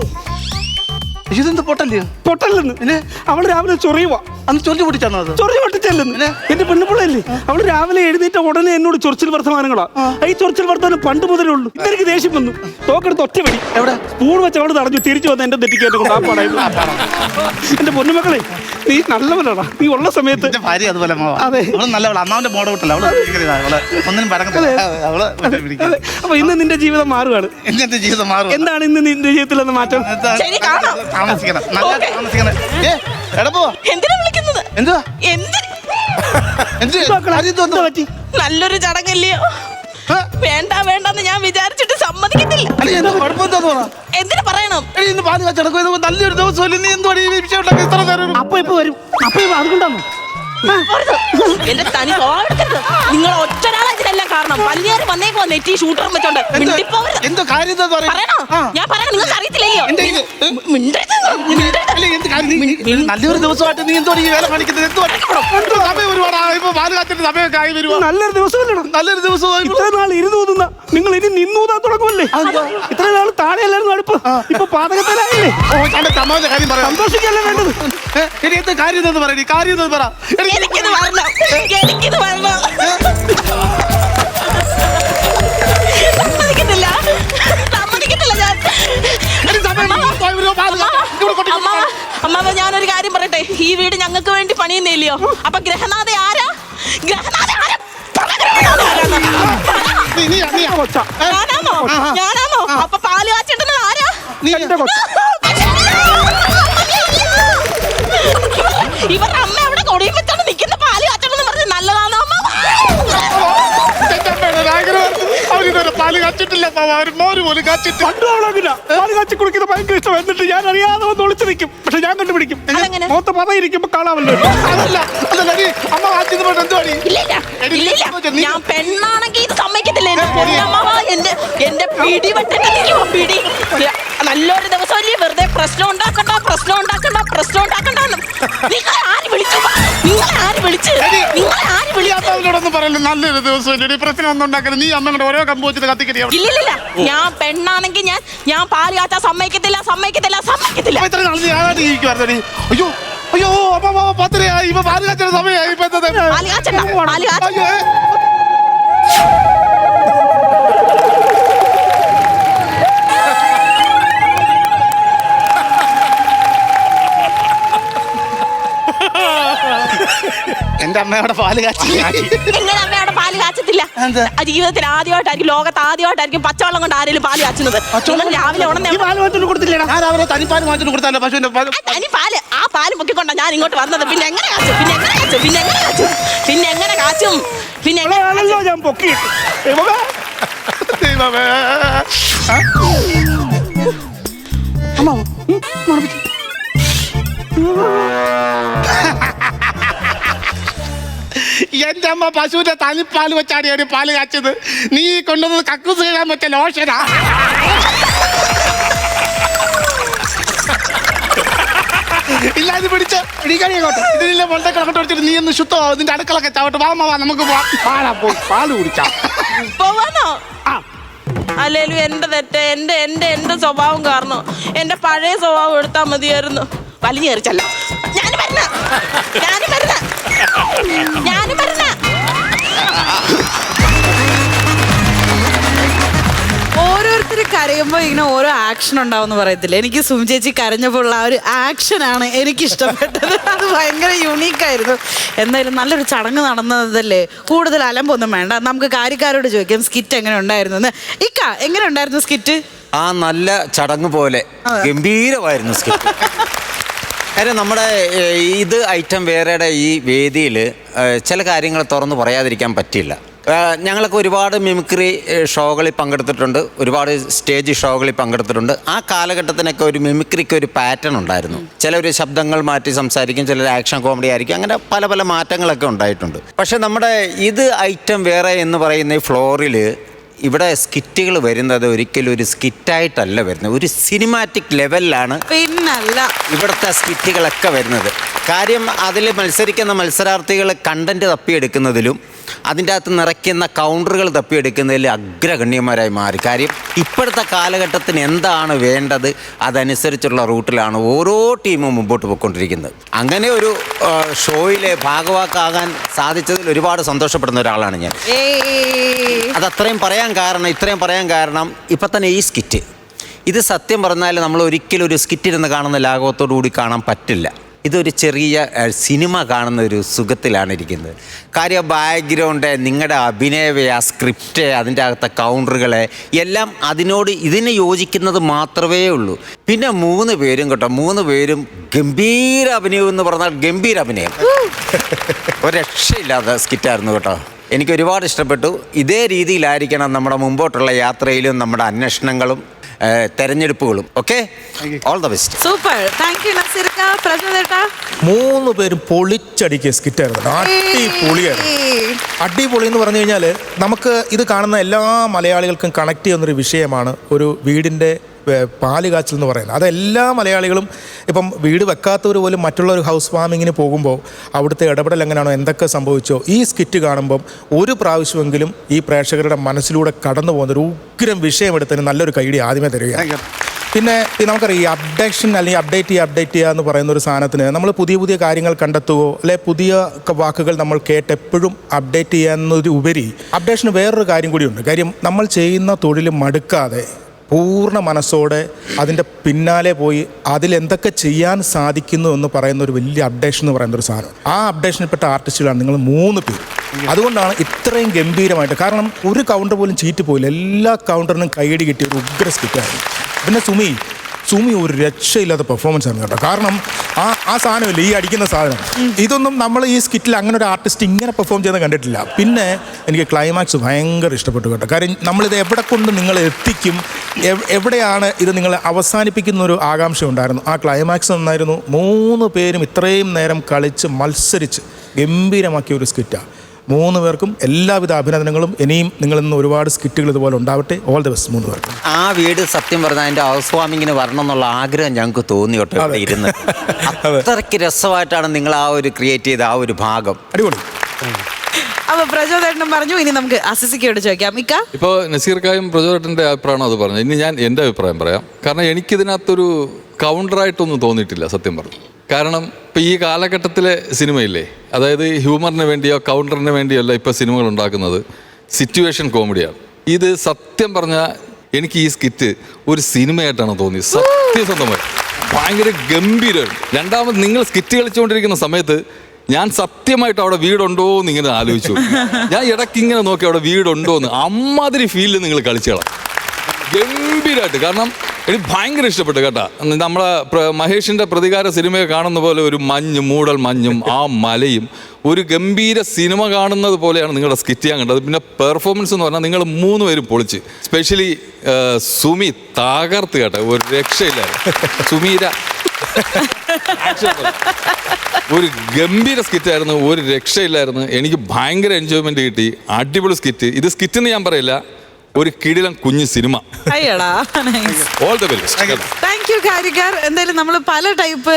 ഇതെന്ത് പൊട്ടല്ലേ? പൊട്ടല്ലെന്ന് അവള് രാവിലെ ചൊറിയുവാ. അന്ന് ചൊറിഞ്ഞു പൊട്ടിച്ചാണോ? അത് ചൊറിഞ്ഞു പൊട്ടിച്ചല്ലെന്ന്. എന്റെ പെണ്ണുപിള്ളല്ലേ, അവള് രാവിലെ എഴുന്നേറ്റ ഉടനെ എന്നോട് ചൊറിച്ചിൽ വർത്തമാനങ്ങളാ. ഈ ചൊറിച്ചിൽ വർത്തമാനം പണ്ട് മുതലേ ഉള്ളൂ. ഇതെനിക്ക് ദേഷ്യം വന്നു. തോക്കെടുത്ത് ഒറ്റ വെടി. എവിടെ സ്പൂൺ വെച്ച് അവള് തടഞ്ഞു. തിരിച്ചു വന്ന് എന്റെ തെറ്റിക്കേറ്റ് കൊണ്ട് ആ പാടായിരുന്നു. എന്റെ പൊന്നുമക്കളെ, നീ നല്ലവനാടാ. നീ ഉള്ള സമയത്ത് ഭാര്യ അതുപോലെ. അതെ, നല്ലവള. അമ്മാവന്റെ മോടെ വിട്ടല്ല അവള്. ഒന്നിനും അപ്പൊ ഇന്ന് നിന്റെ ജീവിതം മാറുകയാണ്. എന്റെ ജീവിതം മാറും. എന്താണ് ഇന്ന് നിന്റെ ജീവിതത്തിൽ എന്ന് മാറ്റം? താമസിക്കണം, നല്ല താമസിക്കണം. എടപ്പോ എന്തിനാ വിളിക്കുന്നത്? എന്തുവാ? നല്ലൊരു ചടങ്ങല്ലയോ? വേണ്ടെന്ന് ഞാൻ വിചാരിച്ചിട്ട് സമ്മതിക്കത്തില്ല. എന്തിനു പറയണം? നല്ലൊരു ദിവസം നീ എന്തുവാ ഈ വിഷയം ഉണ്ടാക്കി ഇത്ര നേരം? അപ്പൊ ഇപ്പൊ വരും. അപ്പൊ അതുകൊണ്ടാണോ എന്റെ തനി എടുക്കരുത്. നിങ്ങൾ ഒറ്റരാളെല്ലാം കാരണം പല്ലിയാറ് വന്നേക്കോ നെറ്റി ഷൂട്ടറും വെച്ചോണ്ട്. എന്തോ കാര്യം പറയണോ? ഞാൻ പറയണം, നിങ്ങൾക്ക് അറിയത്തില്ലയോ? നല്ലൊരു ദിവസമായിട്ട് നീ എന്തോ ഈ വേല കാണിക്കുന്നത്? സമയം ഒരുപാട് ഇപ്പൊ പാല് കാച്ചിട്ട് സമയമൊക്കെ ആയി വരുവാ. നല്ലൊരു ദിവസമല്ലോ. നല്ലൊരു ദിവസമായി. ഇത്ര നാൾ ഇരുന്നൂതുന്ന നിങ്ങൾ ഇനി നിന്നൂതാൻ തുടങ്ങുമല്ലേ? ഇത്ര നാൾ താഴെയല്ലായിരുന്നു അടുപ്പ്, ഇപ്പൊ പാതകത്തിലായില്ലേ? കാര്യം പറയാം. സന്തോഷിക്കല്ലേ വേണ്ടത്? എന്ത് കാര്യം എന്ന് പറയണി, കാര്യം എന്ന് പറ. എനിക്കിത് വരണം, എനിക്കിത് വരണം. സമ്മതിക്കത്തില്ല, സമ്മതിക്കത്തില്ല ഞാൻ. അമ്മാവ ഞാനൊരു കാര്യം പറയട്ടെ. ഈ വീട് ഞങ്ങൾക്ക് വേണ്ടി പണിയുന്നില്ലയോ? അപ്പൊ ഗ്രഹനാഥ ആരാ? ഞാനാണോ? അപ്പൊ പാല് കാച്ചിട്ടുന്നത് ആരാ? ഇവരുടെ അമ്മ അവിടെ കൊടിയും വെച്ചാണ് നിൽക്കുന്ന. പാല് കാച്ചണമെന്ന് പറഞ്ഞ് നല്ലതാണോ അമ്മ? പാല് കാച്ചിട്ടില്ല, മോര് പോലും കാച്ചിട്ട്. പാല് കാച്ചി കുടിക്കുന്ന ഭയങ്കര ഇഷ്ടം. എന്നിട്ട് ഞാൻ അറിയാതെ വന്ന് ഒളിച്ചു നിൽക്കും. പക്ഷെ ഞാൻ കണ്ടുപിടിക്കും. മൊത്തം പതയിരിക്കുമ്പോ കാണാമല്ലോ. അതല്ല അമ്മ കാച്ചിന്ന് പറഞ്ഞ എന്തുവാടി? ഞാൻ പെണ്ണാണെങ്കിൽ ഇത് സമ്മതിക്കത്തില്ല. എന്റെ പിടി വെട്ടിട്ട് പിടി. നല്ലൊരു ദിവസമല്ലേ? വെറുതെ പ്രശ്നം ഉണ്ടാക്കണ്ട. നിങ്ങൾ ആര് വിളിച്ചു? അവനോടൊന്നും പറയല്ലോ. നല്ലൊരു ദിവസം പ്രശ്നം ഒന്നും ഉണ്ടാക്കരുത്. നീ അമ്മ ഓരോ കമ്പ് വെച്ചിട്ട് കത്തിക്കരി. ഇല്ലില്ല, ഞാൻ പെണ്ണാണെങ്കിൽ ഞാൻ പാല് കാച്ചാൻ സമ്മതിക്കത്തില്ല. ഇത്ര നാൾ നീ ആരായിട്ട് ജീവിക്കുവായിരുന്നു? അയ്യോ അമ്മ 10 ഇപ്പൊ പാല് കാച്ചുന്ന സമയമായി. എന്റെ അമ്മയോടെ പാല് കാച്ചി. എങ്ങനെ അമ്മയുടെ പാല് കാച്ചത്തില്ല? എന്താ? ആ ജീവിതത്തിൽ ആദ്യമായിട്ടായിരിക്കും, ലോകത്ത് ആദ്യമായിട്ടായിരിക്കും പച്ചവെള്ളം കൊണ്ട് ആരെങ്കിലും പാല് കാച്ചുന്നത്. നിങ്ങൾ രാവിലെ ഉടനെ ഈ പാല് വാങ്ങിച്ചോണ്ട് കൊടുത്തില്ലേടാ? ഞാൻ രാവിലെ തനിപ്പാല് വാങ്ങിച്ചു കൊടുത്താലോ പശുവിന്റെ പാല്. തനി പാല്, ആ പാല് പൊക്കിക്കൊണ്ടാ ഞാൻ ഇങ്ങോട്ട് വന്നത്. പിന്നെ എങ്ങനെ കാച്ചും? പിന്നെ ആണല്ലോ ഞാൻ പൊക്കിയിട്ട്. ദൈവമേ. എന്റെ അമ്മ പശുവിന്റെ തനിപ്പാല് വെച്ചാണ് ഒരു പാല് കാച്ചത്. നീ കൊണ്ടുവന്നത് കക്കൂസ് ചെയ്യാൻ പറ്റിയ ലോഷനാ. ഇല്ല ഇത് പിടിച്ച് ഇതിലെ മൊണ്ടക്കളങ്ങോട്ട് പിടിച്ചിട്ട് നീ ഒന്ന് ശുദ്ധമാവും. നിന്റെ അടുക്കളൊക്കെ ചവിട്ട്. വാ നമുക്ക് പാലാ പോയി പാല് കുടിക്കാം. പോവാന്നോ? അല്ലേലും എന്റെ തെറ്റ്, എന്റെ സ്വഭാവം കാരണം എന്റെ പഴയ സ്വഭാവം എടുത്താൽ മതിയായിരുന്നു. വലിഞ്ഞു കയറിച്ചല്ല. ഞാനും വരുന്ന ഓരോരുത്തർ കരയുമ്പോൾ ഇങ്ങനെ ഓരോ ആക്ഷൻ ഉണ്ടാവും പറയത്തില്ല. എനിക്ക് സുമി ചേച്ചി കരഞ്ഞപ്പോൾ ഉള്ള ആ ഒരു ആക്ഷനാണ് എനിക്ക് ഇഷ്ടപ്പെട്ടത്. അത് ഭയങ്കര യുണീക്കായിരുന്നു. എന്തായാലും നല്ലൊരു ചടങ്ങ് നടന്നതല്ലേ, കൂടുതൽ അലമ്പൊന്നും വേണ്ട. നമുക്ക് കാര്യക്കാരോട് ചോദിക്കാം സ്കിറ്റ് എങ്ങനെ ഉണ്ടായിരുന്നു എന്ന്. ഇക്ക, എങ്ങനെ ഉണ്ടായിരുന്നു സ്കിറ്റ്? ആ നല്ല ചടങ്ങ് പോലെ ഗംഭീരമായിരുന്നു സ്കിറ്റ്. കാര്യം നമ്മുടെ ഇത് ഐറ്റം വേറെയുടെ ഈ വേദിയിൽ ചില കാര്യങ്ങൾ തുറന്ന് പറയാതിരിക്കാൻ പറ്റില്ല. ഞങ്ങളൊക്കെ ഒരുപാട് മിമിക്രി ഷോകളിൽ പങ്കെടുത്തിട്ടുണ്ട്, ഒരുപാട് സ്റ്റേജ് ഷോകളിൽ പങ്കെടുത്തിട്ടുണ്ട്. ആ കാലഘട്ടത്തിനൊക്കെ ഒരു മിമിക്രിക്ക് ഒരു പാറ്റേൺ ഉണ്ടായിരുന്നു. ചിലർ ശബ്ദങ്ങൾ മാറ്റി സംസാരിക്കും, ചിലർ ആക്ഷൻ കോമഡി ആയിരിക്കും, അങ്ങനെ പല പല മാറ്റങ്ങളൊക്കെ ഉണ്ടായിട്ടുണ്ട്. പക്ഷെ നമ്മുടെ ഇത് ഐറ്റം വേറെ എന്ന് പറയുന്ന ഈ ഫ്ലോറിൽ ഇവിടെ സ്കിറ്റുകൾ വരുന്നത് ഒരിക്കലും ഒരു സ്കിറ്റായിട്ടല്ല വരുന്നത്, ഒരു സിനിമാറ്റിക് ലെവലിലാണ് പിന്നല്ല ഇവിടുത്തെ സ്കിറ്റുകളൊക്കെ വരുന്നത്. കാര്യം അതിൽ മത്സരിക്കുന്ന മത്സരാർത്ഥികൾ കണ്ടന്റ് തപ്പിയെടുക്കുന്നതിലും അതിൻ്റെ അകത്ത് നിറയ്ക്കുന്ന കൗണ്ടറുകൾ തപ്പിയെടുക്കുന്നതിൽ അഗ്രഗണ്യന്മാരായി മാറി. കാര്യം ഇപ്പോഴത്തെ കാലഘട്ടത്തിന് എന്താണ് വേണ്ടത് അതനുസരിച്ചുള്ള റൂട്ടിലാണ് ഓരോ ടീമും മുമ്പോട്ട് പോയിക്കൊണ്ടിരിക്കുന്നത്. അങ്ങനെ ഒരു ഷോയിലെ ഭാഗവാക്കാകാൻ സാധിച്ചതിൽ ഒരുപാട് സന്തോഷപ്പെടുന്ന ഒരാളാണ് ഞാൻ. അതത്രയും ഇത്രയും പറയാൻ കാരണം ഇപ്പം തന്നെ ഈ സ്കിറ്റ് ഇത് സത്യം പറഞ്ഞാൽ നമ്മൾ ഒരിക്കലും ഒരു സ്കിറ്റിരുന്ന് കാണുന്ന ലാഘവത്തോടു കൂടി കാണാൻ പറ്റില്ല. ഇതൊരു ചെറിയ സിനിമ കാണുന്ന ഒരു സുഖത്തിലാണ് ഇരിക്കുന്നത്. കാര്യം ബാക്ക്ഗ്രൗണ്ട്, നിങ്ങളുടെ അഭിനയ സ്ക്രിപ്റ്റ്, അതിൻ്റെ അകത്തെ കൗണ്ടറുകളെ എല്ലാം ഇതിന് യോജിക്കുന്നത് മാത്രമേ ഉള്ളൂ. പിന്നെ 3 പേരും കേട്ടോ, 3 പേരും ഗംഭീര അഭിനയം എന്ന് പറഞ്ഞാൽ ഗംഭീര അഭിനയം. ഒരു രക്ഷയില്ലാത്ത സ്കിറ്റായിരുന്നു കേട്ടോ. എനിക്ക് ഒരുപാട് ഇഷ്ടപ്പെട്ടു. ഇതേ രീതിയിലായിരിക്കണം നമ്മുടെ മുമ്പോട്ടുള്ള യാത്രയിലും നമ്മുടെ അന്വേഷണങ്ങളും തെരഞ്ഞെടുപ്പുകളും. Okay, all the best. Super, thank you നസീർക്ക. പ്രശ്നേട്ടാ 3 പേരും പൊളിച്ചടിക്കിയ സ്കിറ്റായിരുന്നു. അടിപൊളിയായിരുന്നു. അടിപൊളി എന്ന് പറഞ്ഞു കഴിഞ്ഞാൽ നമുക്ക് ഇത് കാണുന്ന എല്ലാ മലയാളികൾക്കും കണക്ട് ചെയ്യുന്നൊരു വിഷയമാണ് ഒരു വീടിൻ്റെ പാല് കാച്ചൽ എന്ന് പറയുന്നത്. അതെല്ലാ മലയാളികളും ഇപ്പം വീട് വെക്കാത്തവർ പോലും മറ്റുള്ള ഒരു ഹൗസ് വാമിങ്ങിന് പോകുമ്പോൾ അവിടുത്തെ ഇടപെടൽ എങ്ങനെയാണോ, എന്തൊക്കെ സംഭവിച്ചോ, ഈ സ്കിറ്റ് കാണുമ്പം ഒരു പ്രാവശ്യമെങ്കിലും ഈ പ്രേക്ഷകരുടെ മനസ്സിലൂടെ കടന്നു പോകുന്ന ഒരു ഉഗ്രം വിഷയം എടുത്തതിന് നല്ലൊരു കൈഡി ആദ്യമേ തരികയാണ്. പിന്നെ നമുക്കറിയാം ഈ അപ്ഡേഷൻ അല്ലെങ്കിൽ അപ്ഡേറ്റ് ചെയ്യുക എന്ന് പറയുന്ന ഒരു സാധനത്തിന് നമ്മൾ പുതിയ കാര്യങ്ങൾ കണ്ടെത്തുകയോ അല്ലെ പുതിയ വാക്കുകൾ നമ്മൾ കേട്ട് എപ്പോഴും അപ്ഡേറ്റ് ചെയ്യാവുന്നതിന് ഉപരി അപ്ഡേഷന് വേറൊരു കാര്യം കൂടിയുണ്ട്. കാര്യം നമ്മൾ ചെയ്യുന്ന തൊഴിൽ മടുക്കാതെ പൂർണ്ണ മനസ്സോടെ അതിൻ്റെ പിന്നാലെ പോയി അതിലെന്തൊക്കെ ചെയ്യാൻ സാധിക്കുന്നു എന്ന് പറയുന്ന ഒരു വലിയ അപ്ഡേഷൻ എന്ന് പറയുന്ന ഒരു സാധനം. ആ അപ്ഡേഷനിൽപ്പെട്ട ആർട്ടിസ്റ്റുകളാണ് നിങ്ങൾ 3 പേര്. അതുകൊണ്ടാണ് ഇത്രയും ഗംഭീരമായിട്ട്, കാരണം ഒരു കൗണ്ടർ പോലും ചീറ്റ് പോയില്ല, എല്ലാ കൗണ്ടറിനും കൈയടി കിട്ടിയ ഒരു ഉഗ്ര സ്കിറ്റായിരുന്നു. പിന്നെ സുമി ഒരു രക്ഷയില്ലാത്ത പെർഫോമൻസ് ആണ് കേട്ടോ. കാരണം ആ സാധനമില്ല, ഈ അടിക്കുന്ന സാധനം, ഇതൊന്നും നമ്മൾ ഈ സ്കിറ്റിൽ അങ്ങനെ ഒരു ആർട്ടിസ്റ്റ് ഇങ്ങനെ പെർഫോം ചെയ്യുന്നത് കണ്ടിട്ടില്ല. പിന്നെ എനിക്ക് ക്ലൈമാക്സ് ഭയങ്കര ഇഷ്ടപ്പെട്ടു കേട്ടോ. കാര്യം നമ്മളിത് എവിടെ കൊണ്ട് നിങ്ങൾ എത്തിക്കും, എവിടെയാണ് ഇത് നിങ്ങൾ അവസാനിപ്പിക്കുന്ന ഒരു ആകാംക്ഷ ഉണ്ടായിരുന്നു. ആ ക്ലൈമാക്സ് നന്നായിരുന്നു. 3 പേരും ഇത്രയും നേരം കളിച്ച് മത്സരിച്ച് ഗംഭീരമാക്കിയ ഒരു സ്കിറ്റാണ്. 3 പേർക്കും എല്ലാവിധ അഭിനന്ദനങ്ങളും. ഇനിയും നിങ്ങളിന്ന് ഒരുപാട് സ്കിറ്റുകൾ ഇതുപോലെ ഉണ്ടാവട്ടെ. ഓൾ ദി ബെസ്റ്റ് 3 പേർക്കും. ആ വീട് സത്യം പറഞ്ഞാൽ അതിൻ്റെ ഹൗസ് വാമിങ്ങിന് വരണം എന്നുള്ള ആഗ്രഹം ഞങ്ങൾക്ക് തോന്നി കേട്ടോ. ഇവിടെ ഇരുന്ന് അത്രയ്ക്ക് രസമായിട്ടാണ് നിങ്ങൾ ആ ഒരു ക്രിയേറ്റ് ചെയ്ത ആ ഒരു ഭാഗം. അടിപൊളി. അപ്പൊ പ്രചോദേട്ടനും പറഞ്ഞു, ഇനി നമുക്ക് അസിസിക്കയോട് ചോദിക്കാം. ഇക്ക, ഇപ്പോൾ നസീർക്കായും പ്രചോദേട്ടൻ്റെ അഭിപ്രായമാണോ അത് പറഞ്ഞത്? ഇനി ഞാൻ എൻ്റെ അഭിപ്രായം പറയാം. കാരണം എനിക്കിതിനകത്തൊരു കൗണ്ടറായിട്ടൊന്നും തോന്നിയിട്ടില്ല സത്യം പറഞ്ഞു. കാരണം ഇപ്പം ഈ കാലഘട്ടത്തിലെ സിനിമയില്ലേ, അതായത് ഹ്യൂമറിന് വേണ്ടിയോ കൗണ്ടറിന് വേണ്ടിയോ അല്ല ഇപ്പോൾ സിനിമകൾ ഉണ്ടാക്കുന്നത്, സിറ്റുവേഷൻ കോമഡിയാണ്. ഇത് സത്യം പറഞ്ഞാൽ എനിക്ക് ഈ സ്കിറ്റ് ഒരു സിനിമയായിട്ടാണ് തോന്നിയത്. സത്യസന്ധമായി ഭയങ്കര ഗംഭീരമാണ്. രണ്ടാമത് നിങ്ങൾ സ്കിറ്റ് കളിച്ചുകൊണ്ടിരിക്കുന്ന സമയത്ത് ഞാൻ സത്യമായിട്ട് അവിടെ വീടുണ്ടോ എന്ന് ഇങ്ങനെ ആലോചിച്ചു. ഞാൻ ഇടയ്ക്ക് ഇങ്ങനെ നോക്കി അവിടെ വീടുണ്ടോ എന്ന്. അമ്മാതിരി ഫീലിൽ നിങ്ങൾ കളിച്ചോളാം, ഗംഭീരമായിട്ട്. കാരണം എനിക്ക് ഭയങ്കര ഇഷ്ടപ്പെട്ടു കേട്ടാ. നമ്മളെ മഹേഷിന്റെ പ്രതികാര സിനിമയെ കാണുന്ന പോലെ ഒരു മൂടൽ മഞ്ഞും ആ മലയും ഒരു ഗംഭീര സിനിമ കാണുന്നത് പോലെയാണ് നിങ്ങളുടെ സ്കിറ്റ് ഞാൻ കണ്ടത്. പിന്നെ പെർഫോമൻസ് എന്ന് പറഞ്ഞാൽ നിങ്ങൾ 3 പേരും പൊളിച്ച്. സ്പെഷ്യലി സുമി തകർത്ത് കേട്ടോ, ഒരു രക്ഷയില്ലായിരുന്നു. സുമീര ഒരു ഗംഭീര സ്കിറ്റായിരുന്നു, ഒരു രക്ഷയില്ലായിരുന്നു. എനിക്ക് ഭയങ്കര എൻജോയ്മെന്റ് കിട്ടി, അടിപൊളി സ്കിറ്റ്. ഇത് സ്കിറ്റ് എന്ന് ഞാൻ പറയില്ല, ഒരു കിടിലം കുഞ്ഞു സിനിമ. All the best. Thank you കാരിക്കാർ. എന്തായാലും നമ്മൾ പല ടൈപ്പ്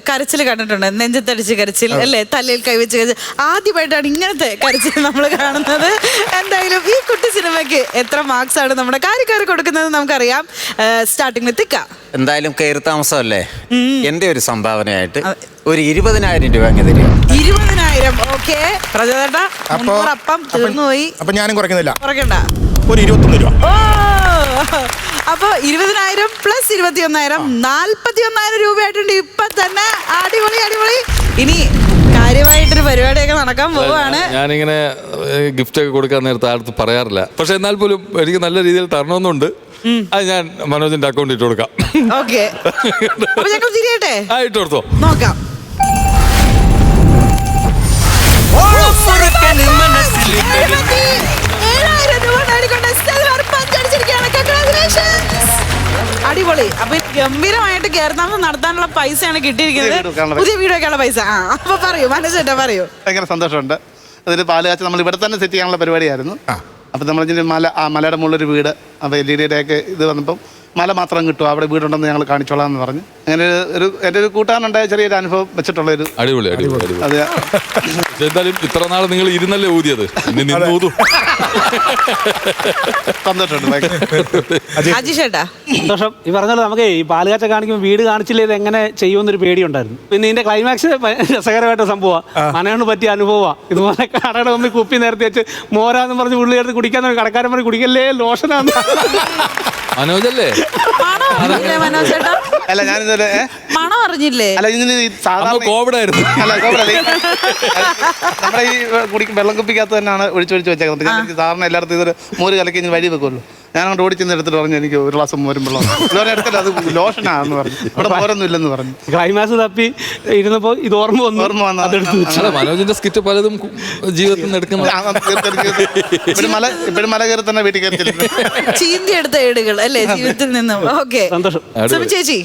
കരച്ചിൽ കണ്ടിട്ടുണ്ട്. നെഞ്ചത്തടിച്ച് കരച്ചിൽ അല്ലേ, തലയിൽ കൈവച്ച് കരച്ചിൽ. ആദ്യമായിട്ടാണ് ഇങ്ങനത്തെ കരച്ചിൽ നമ്മൾ കാണുന്നത്. എന്തായാലും ഈ കുട്ടി സിനിമയ്ക്ക് എത്ര മാർക്സ് ആണ് നമ്മുടെ കാരിക്കാർ കൊടുക്കുന്നത് നമുക്കറിയാം. സ്റ്റാർട്ടിംഗ് വിത്ത് ഇക്ക. എന്തായാലും കയറി താമസമല്ലേ, എൻ്റെ ഒരു സംഭാവനയായിട്ട് ഒരു 20,000 രൂപ അങ്ങ് തരിക. 20,000. ഓക്കെ പ്രജോദേട്ടാ, അപ്പം തീർന്നുപോയി. അപ്പൊ ഞാനും കുറയ്ക്കുന്നില്ല, കുറയ്ക്കണ്ട, ഒരു 21 രൂപ. ഓ അപ്പൊ 20,000 പ്ലസ് 21,000 41,000 രൂപയായിട്ടുണ്ട് ഇപ്പൊ തന്നെ. അടിപൊളി അടിപൊളി. ഇനി കാര്യമായിട്ടൊരു പരിപാടിയൊക്കെ നടക്കാൻ പോവാണ്. ഞാനിങ്ങനെ ഗിഫ്റ്റ് ഒക്കെ കൊടുക്കാൻ നേരത്തെ അടുത്ത് പറയാറില്ല, പക്ഷെ എന്നാൽ പോലും എനിക്ക് നല്ല രീതിയിൽ തരണമെന്നുണ്ട്. അത് ഞാൻ മനോജിന്റെ അക്കൗണ്ടിൽ ഇട്ട് കൊടുക്കാം. ഓക്കെ, അപ്പൊ ഞങ്ങൾ തിരിയട്ടെ. ഇട്ട് കൊടുത്തോ, നോക്കാം. അടിപൊളി. അപ്പൊ ഗംഭീരമായിട്ട് കേരളം നടത്താനുള്ള പൈസയാണ് കിട്ടിയിരിക്കുന്നത്, പുതിയ വീഡിയോ ഒക്കെയുള്ള പൈസ. അപ്പൊ പറയൂ മനസ്സിലാ, പറയൂ. ഭയങ്കര സന്തോഷമുണ്ട്. അതൊരു പാല് കാച്ച നമ്മൾ ഇവിടെ തന്നെ സെറ്റ് ചെയ്യാനുള്ള പരിപാടിയായിരുന്നു. അപ്പം നമ്മളിതിൻ്റെ മലയുടെ മുകളിലൊരു വീട്, അപ്പോൾ LED ഒക്കെ ഇത് വന്നപ്പം മല മാത്രം കിട്ടും, അവിടെ വീടുണ്ടെന്ന് ഞങ്ങൾ കാണിച്ചോളാം എന്ന് പറഞ്ഞ് അങ്ങനെ എൻ്റെ ഒരു കൂട്ടാനുണ്ടായ ചെറിയൊരു അനുഭവം വെച്ചിട്ടുള്ളൊരു അടിപൊളി അടിപൊളി. അതെ. എന്തായാലും ഇത്ര നാൾ നിങ്ങൾ ഇരുന്നല്ലേ ഊതിയത്, സന്തോഷമുണ്ട്. അജിഷേട്ടാ സന്തോഷം. ഈ പറഞ്ഞല്ലോ നമുക്ക് ഈ പാലുകാച്ച കാണിക്കുമ്പോൾ വീട് കാണിച്ചില്ലേ ഇത് എങ്ങനെ ചെയ്യുമെന്നൊരു പേടിയുണ്ടായിരുന്നു. പിന്നെ ഇതിന്റെ ക്ലൈമാക്സ് രസകരമായിട്ട് സംഭവമാണ്, മനോണ് പറ്റിയ അനുഭവമാണ്. ഇതുപോലെ കടയുടെ മുമ്പിൽ കുപ്പി നേരത്തെ വെച്ച് മോരാന്ന് പറഞ്ഞ് ഉള്ളി എടുത്ത് കുടിക്കാൻ കടക്കാരൻ പറഞ്ഞ് കുടിക്കല്ലേ ലോഷനാന്ന്. മനോജല്ലേ മനോജേട്ടാ? അല്ല ഞാനിതുപോലെ മണം അറിഞ്ഞില്ലേ? അല്ല ഇതിന് സാധാരണ കോവിഡ് ആയിരുന്നു. അല്ല കോവിഡല്ലേ, നമ്മുടെ ഈ വെള്ളം കുപ്പിക്കകത്ത് തന്നെയാണ് ഒഴിച്ചൊഴിച്ച് വെച്ചേക്കുന്നത്. ഞാൻ എനിക്ക് സാധാരണ എല്ലായിടത്തും ഇതൊരു മോര് കലക്കി ഇങ്ങനെ വഴി വെക്കുമല്ലോ. ഞാൻ അങ്ങോട്ട് ഓടിച്ചെന്ന് എടുത്തിട്ട് പറഞ്ഞു എനിക്ക് ഒരു ഗ്ലാസ് മോരും വെള്ളം. ഇതുവരെ എടുത്തില്ല, അത് ലോഷനാണെന്ന് പറഞ്ഞു, ഇവിടെ മോരൊന്നും ഇല്ലെന്ന് പറഞ്ഞു. ക്ലൈമാക്സ് തപ്പി ഇരുന്നപ്പോ ഇത് ഓർമ്മ വന്നു, അതെടുത്ത് വെച്ചു. മനോജിന്റെ സ്കിറ്റ് പലതും ജീവിതത്തിൽ നിന്ന് എടുക്കുന്നത്. ഇപ്പോഴും മല കയറി തന്നെ വീട്ടിൽ കയറി ചീന്തി എടുത്ത ഏടുകൾ അല്ലേ ജീവിതത്തിൽ നിന്നും. ഓക്കെ സന്തോഷം. ചേച്ചി,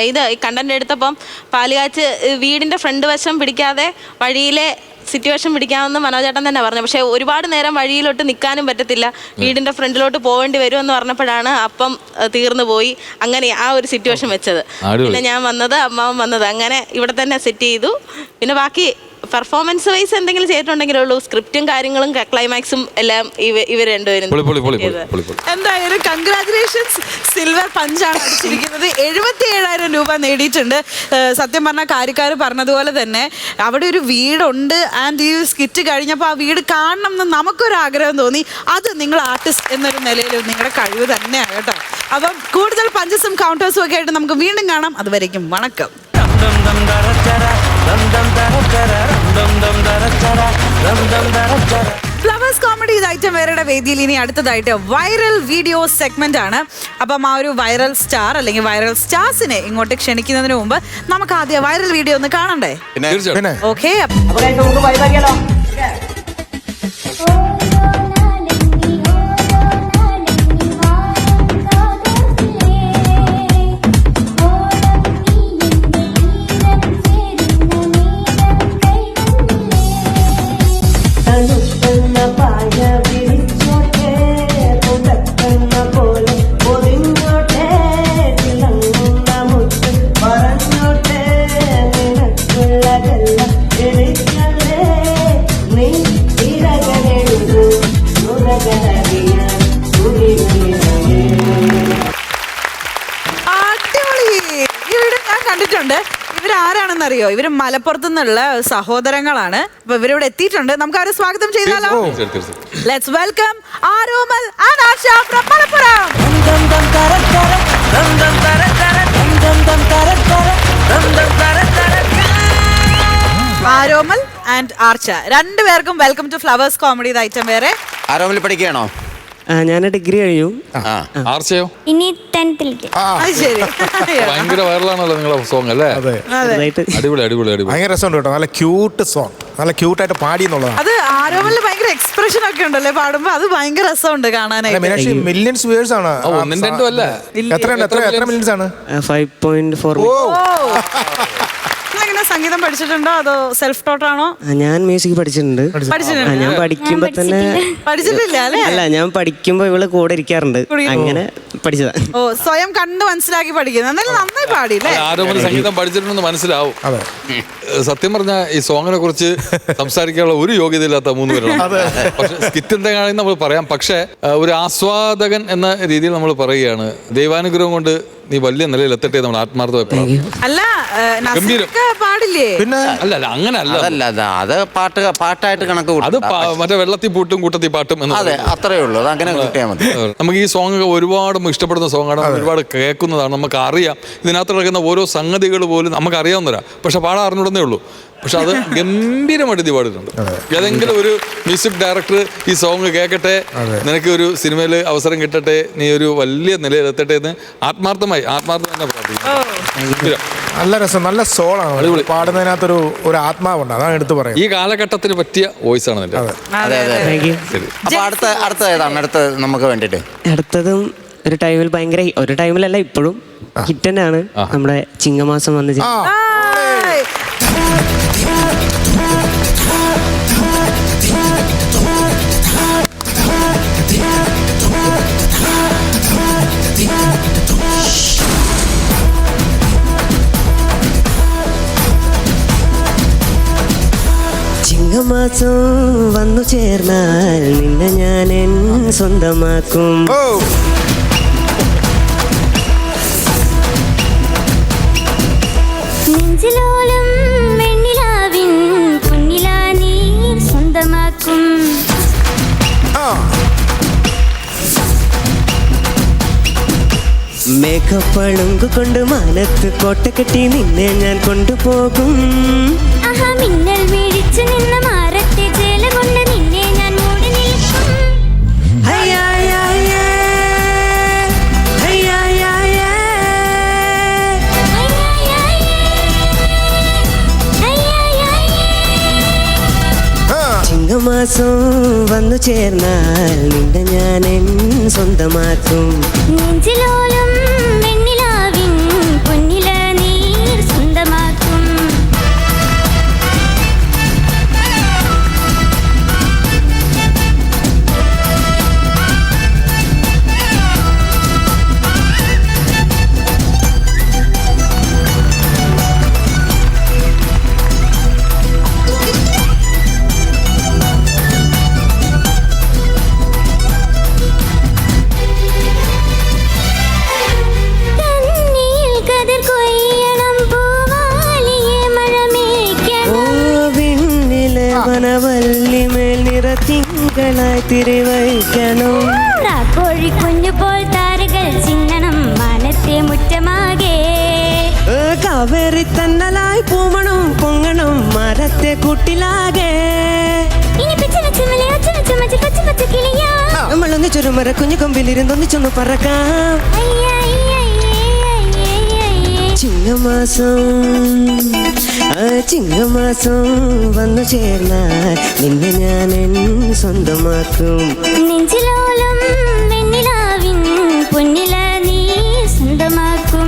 ഇത് കണ്ടന്റ് എടുത്തപ്പം പാലുകാച്ച് വീടിന്റെ ഫ്രണ്ട് വശം പിടിക്കാതെ വഴിയിലെ സിറ്റുവേഷൻ പിടിക്കാമെന്ന് മനോജേട്ടൻ തന്നെ പറഞ്ഞു. പക്ഷെ ഒരുപാട് നേരം വഴിയിലോട്ട് നിൽക്കാനും പറ്റത്തില്ല, വീടിന്റെ ഫ്രണ്ടിലോട്ട് പോകേണ്ടി വരും എന്ന് പറഞ്ഞപ്പോഴാണ് അപ്പം തീർന്നു പോയി. അങ്ങനെ ആ ഒരു സിറ്റുവേഷൻ വെച്ചത്. പിന്നെ ഞാൻ വന്നത്, അമ്മാവൻ വന്നത്, അങ്ങനെ ഇവിടെ തന്നെ സെറ്റ് ചെയ്തു. പിന്നെ ബാക്കി പെർഫോമൻസ് വൈസ് എന്തെങ്കിലും ചെയ്തിട്ടുണ്ടെങ്കിലേ ഉള്ളൂ. സ്ക്രിപ്റ്റും കാര്യങ്ങളും ക്ലൈമാക്സും എല്ലാം ഇവർ രണ്ടുപേരും. എന്തായാലും കൺഗ്രാറ്റുലേഷൻസ്. സിൽവർ പഞ്ചാണ് അടിച്ചിരിക്കുന്നത്. 77,000 രൂപ നേടിയിട്ടുണ്ട്. സത്യം പറഞ്ഞാൽ കാര്യക്കാർ പറഞ്ഞതുപോലെ തന്നെ അവിടെ ഒരു വീടുണ്ട്. ആൻഡ് ഈ സ്കിറ്റ് കഴിഞ്ഞപ്പോൾ ആ വീട് കാണണം എന്ന് നമുക്കൊരു ആഗ്രഹം തോന്നി. അത് നിങ്ങൾ ആർട്ടിസ്റ്റ് എന്നൊരു നിലയിൽ നിങ്ങളുടെ കഴിവ് തന്നെയാണ് കേട്ടോ. അപ്പം കൂടുതൽ പഞ്ചസും കൗണ്ടേഴ്സും ഒക്കെ ആയിട്ട് നമുക്ക് വീണ്ടും കാണാം. അതുവരേക്കും വണക്കം. ഫ്ലവേഴ്സ് കോമഡി ഐറ്റം വേറെ വേദിയിൽ ഇനി അടുത്തതായിട്ട് വൈറൽ വീഡിയോ സെഗ്മെന്റ് ആണ്. അപ്പം ആ ഒരു വൈറൽ സ്റ്റാർ അല്ലെങ്കിൽ വൈറൽ സ്റ്റാർസിനെ ഇങ്ങോട്ട് ക്ഷണിക്കുന്നതിന് മുമ്പ് നമുക്ക് ആദ്യം വൈറൽ വീഡിയോ ഒന്ന് കാണണ്ടേ? ഓക്കെ, ഇവരാരാണെന്നറിയോ? ഇവര് മലപ്പുറത്തു നിന്നുള്ള സഹോദരങ്ങളാണ്. അപ്പൊ ഇവരിവിടെ എത്തിയിട്ടുണ്ട്. നമുക്ക് അവരെ സ്വാഗതം ചെയ്താലോ? Let's welcome Aromal and Asha from Malappuram. Aromal and Archa. രണ്ടുപേർക്കും welcome to Flowers comedy item. വേറെ ആരോമിൽ പഠിക്കുകയാണോ? ഞാൻ ഡിഗ്രി കഴിഞ്ഞു. ആർച്ചയോ? ഇനി 10th-ലേക്ക്. അത് ശരി. ഭയങ്കര വൈറലാണല്ലോ നിങ്ങളെ സോങ് അല്ലേ? അതെ, ചെറുതായിട്ട്. അടിപൊളി അടിപൊളി അടിപൊളി. ഭയങ്കര രസമുണ്ട് കേട്ടോ. നല്ല ക്യൂട്ട് സോങ്, നല്ല ക്യൂട്ടായിട്ട് പാടി എന്നുള്ളതാണ്. അത് ആരോമലിന് ഭയങ്കര എക്സ്പ്രഷൻ ഒക്കെ ഉണ്ടല്ലേ പാടുമ്പോ, അത് ഭയങ്കര രസമുണ്ട് കാണാനായിട്ട്. മീനാക്ഷി മില്യൺസ് വ്യൂവേഴ്സ് ആണ്. ഒന്നും രണ്ടും അല്ല. എത്ര മില്യൺസ് ആണ്? 5.4. നിങ്ങളെങ്ങനെ സംഗീതം പഠിച്ചിട്ടുണ്ടോ അതോ സെൽഫ് ടോട്ട് ആണോ? ഞാൻ മ്യൂസിക് പഠിച്ചിട്ടുണ്ട്. ഞാൻ പഠിക്കുമ്പോ തന്നെ പഠിച്ചിട്ടില്ല അല്ലേ? അല്ല, ഞാൻ പഠിക്കുമ്പോ ഇവള് കൂടെ ഇരിക്കാറുണ്ട്. അങ്ങനെ പഠിച്ചതാ. ഓ, സ്വയം കണ്ട് മനസ്സിലാക്കി പഠിക്കുന്നത്. എന്നാലും നന്നായി പാടിയില്ലേ? ആരോമൽ സംഗീതം പഠിച്ചിട്ടുണ്ടെന്ന് മനസ്സിലാവും. അതെ. സത്യം പറഞ്ഞ ഈ സോങ്ങിനെ കുറിച്ച് സംസാരിക്കാനുള്ള ഒരു യോഗ്യതയില്ലാത്ത 3 പേരാണ്. പക്ഷെ സ്കിറ്റ് എന്തെങ്കിലും നമ്മൾ പറയാം. പക്ഷെ ഒരു ആസ്വാദകൻ എന്ന രീതിയിൽ നമ്മൾ പറയുകയാണ്, ദൈവാനുഗ്രഹം കൊണ്ട് നീ വലിയ നിലയിൽ എത്തട്ടെ നമ്മൾ ആത്മാർത്ഥമായി. അല്ല, നസീർക്ക് പാടില്ലേ? പിന്നെ അല്ല അങ്ങനെ അല്ല, അതല്ല, അത് പാട്ടായിട്ട് കണക്ക് കൂട്ടും. അത് മറ്റേ വെള്ളത്തി പൂട്ടും കൂട്ടത്തി പാട്ടും എന്ന് അതെ, അത്രേ ഉള്ളൂ. അത് അങ്ങനെ കിട്ടിയാൽ മതി. നമുക്ക് ഈ സോങ് ഒരുപാട് ഇഷ്ടപ്പെടുന്ന സോങ്ങാണ്, ഒരുപാട് കേൾക്കുന്നതാണ്, നമുക്ക് അറിയാം. ഇതിനകത്ത് നടക്കുന്ന ഓരോ സംഗതികൾ പോലും നമുക്ക് അറിയാവുന്നവരാ, പക്ഷെ പാടാൻ അറിഞ്ഞുടന്നേ ഉള്ളൂ. പക്ഷെ അത് ഗംഭീരമായിട്ട് ഇത് പാടിയിട്ടുണ്ട്. ഏതെങ്കിലും ഒരു മ്യൂസിക് ഡയറക്ടർ ഈ സോങ് കേൾക്കട്ടെ, നിനക്ക് ഒരു സിനിമയിൽ അവസരം കിട്ടട്ടെ, നീ ഒരു വലിയ നിലയിലെത്തട്ടെ എന്ന് ആത്മാർത്ഥമായി തന്നെ പ്രാർത്ഥിക്കുന്നു. നല്ല രസം, നല്ല സോളാണ് പാടുന്നതിനകത്തൊരു ആത്മാവുണ്ട്. അതാണ് എടുത്തു പറയുന്നത്. ഈ കാലഘട്ടത്തിന് പറ്റിയ വോയിസ് ആണ് നിന്റെ. അതെ അതെ. ശരി. അപ്പൊ അടുത്ത ഏതാണ് അടുത്ത നമുക്ക് വേണ്ടിട്ട്? അടുത്തതും ഒരു ടൈമിൽ ഭയങ്കര, ഒരു ടൈമിലല്ല ഇപ്പോഴും ഹിറ്റ് തന്നെയാണ്. നമ്മുടെ ചിങ്ങമാസം വന്ന് ചിങ്ങമാസം വന്നു ചേർന്നാൽ നിന്നെ ഞാൻ സ്വന്തമാക്കും. നെഞ്ചിലോലം വെണ്ണിലാവിൻ പൊന്നിലാ നീ സ്വന്തമാക്കും. മേഘപ്പളുങ്കു കൊണ്ട് മാനത്ത് കോട്ട കെട്ടി നിന്നെ ഞാൻ കൊണ്ടുപോകും. ആഹാ, മിന്നൽ വീഴിച്ചു നിന്ന മാറത്തെ ചേല കൊണ്ട് നിന്നെ ഞാൻ മൂടി നിൽക്കും. ചിങ്ങമാസം വന്നു ചേർന്നാൽ നിന്നെ ഞാൻ സ്വന്തമാക്കും. നെഞ്ചിലോലം വെണ്ണിലാവിൻ പൊന്നില നീ സ്വന്തമാക്കും. വനവല്ലിമേൽ നിറത്തിങ്കളായി തിരിവയ്ക്കണം. കോഴി കുഞ്ഞു പോൽ താരകൾ ചിന്നണം മാനത്തെ മുറ്റമാകെ. കാവേറി തന്നലായി പൂമണം പൊങ്ങണം മരത്തെ കൂട്ടിലാകെ. നമ്മളൊന്ന് ചുരുമര കുഞ്ഞു കൊമ്പിലിരുന്നൊന്നിച്ചൊന്ന് പറക്കാം. ചിങ്ങമാസം ചിങ്ങമാസം വന്നു ചേർന്നാൽ നിന്നെ ഞാൻ സ്വന്തമാക്കും. നെഞ്ചിലോലം വെണ്ണിലാവിൻ പൊന്നില നീ സ്വന്തമാക്കും.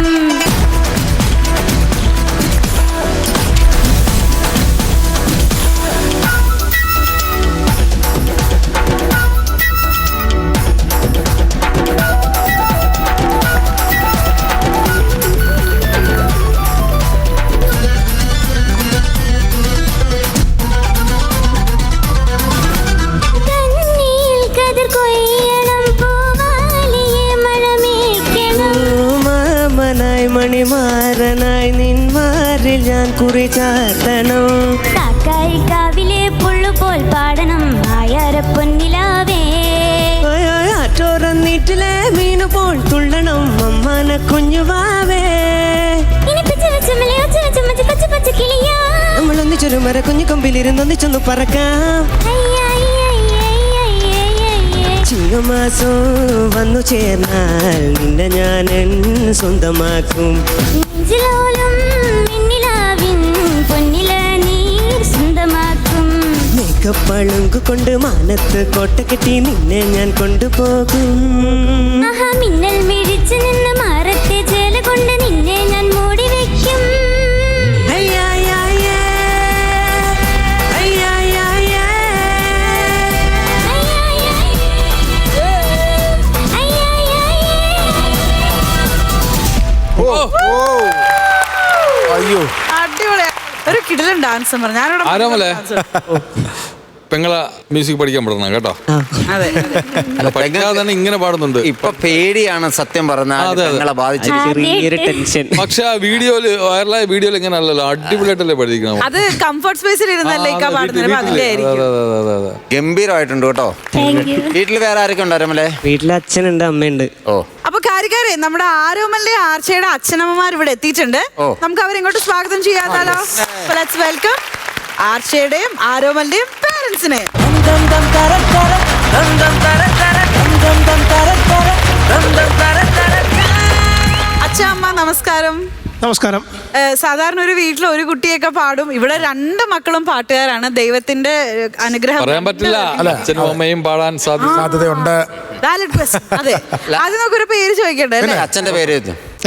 മണിമാരനായി നിന്മാരിൽ ഞാൻ കുറിച്ചാർത്തണം. കാക്കായിക്കാവിലെ പുള്ളുപോൽ പാടണം ആയാര പൊന്നിലാവേ. ആറ്റോറന്നീറ്റിലെ മീനു പോൽ തുള്ളണം അമ്മാന കുഞ്ഞുവാവേ. ചെമലയോ ചുമച്ച് പച്ച പച്ച കിളിയോ നമ്മളൊന്നിച്ചൊരു മര കുഞ്ഞു കൊമ്പിലിരുന്ന് ഒന്നിച്ചൊന്ന് പറക്കാം ചിങ്ങമാസം വന്നു ചേർന്നാൽ നിന്നെ ഞാൻ സ്വന്തമാക്കും നെഞ്ചിലോലും മിന്നിലാവിൻ പൊന്നില നീർ സ്വന്തമാക്കും മേക്കപ്പളുങ്കു കൊണ്ട് മാനത്ത് കോട്ട കെട്ടി നിന്നെ ഞാൻ കൊണ്ടുപോകും ആഹാ മിന്നൽ മിഴിച്ചു നിന്ന് മാറത്തെ ചേല കൊണ്ട് നിന്നെ ഞാൻ മൂടി വെക്കും അയ്യോ അടിപൊളി ഒരു കിടിലൻ ഡാൻസ് പറഞ്ഞു ഞാനിവിടെ ആരാമല്ലേ? dance. പെങ്ങളെ മ്യൂസിക് പഠിക്കാൻ പറ്റണം കേട്ടോ. അതെ പഠിക്കാതെ തന്നെ ഇങ്ങനെ പാടുന്നുണ്ട്. ഇപ്പൊ പേടിയാണ് സത്യം പറഞ്ഞാൽ അതെ, അതെ. നിങ്ങളെ ബാധിച്ചിരിക്കുന്നത്. ചെറിയൊരു ടെൻഷൻ. പക്ഷെ ആ വീഡിയോയില് വൈറലായ വീഡിയോയിൽ ഇങ്ങനെ അല്ലല്ലോ, അടിപൊളിയായിട്ടല്ലേ പഠിക്കണം. അത് കംഫർട്ട് സ്പേസിൽ ഇരുന്നല്ലേ ഇക്ക പാടുന്നത് അപ്പൊ അതിന്റെ ആയിരിക്കും. ഗംഭീരമായിട്ടുണ്ട് കേട്ടോ. Thank you. വീട്ടിൽ വേറെ ആരൊക്കെ ഉണ്ടായിരുന്നല്ലേ? വീട്ടിൽ അച്ഛനുണ്ട്, അമ്മയുണ്ട്. ഓ അപ്പൊ കാര്യക്കാരെ നമ്മുടെ ആരോമലിന്റെ ആർച്ചയുടെ അച്ഛനമ്മമാർ ഇവിടെ എത്തിയിട്ടുണ്ട്. ഓ. നമുക്ക് അവരിങ്ങോട്ട് സ്വാഗതം ചെയ്യാത്താലോ? Let's welcome ആർച്ചയുടെയും ആരോമലിന്റെയും പേരൻസിനെ. അച്ഛ അമ്മ നമസ്കാരം. നമസ്കാരം. സാധാരണ ഒരു വീട്ടിൽ ഒരു കുട്ടിയൊക്കെ പാടും, ഇവിടെ രണ്ട് മക്കളും പാട്ടുകാരാണ്. ദൈവത്തിന്റെ അനുഗ്രഹം പറയാൻ പറ്റില്ല, അച്ഛനും അമ്മയും പാടാൻ സാധ്യതയുണ്ട്. Valid question. അതെ അത് നമുക്കൊരു പേര് ചോദിക്കട്ടെ അല്ലേ? അച്ഛന്റെ പേര്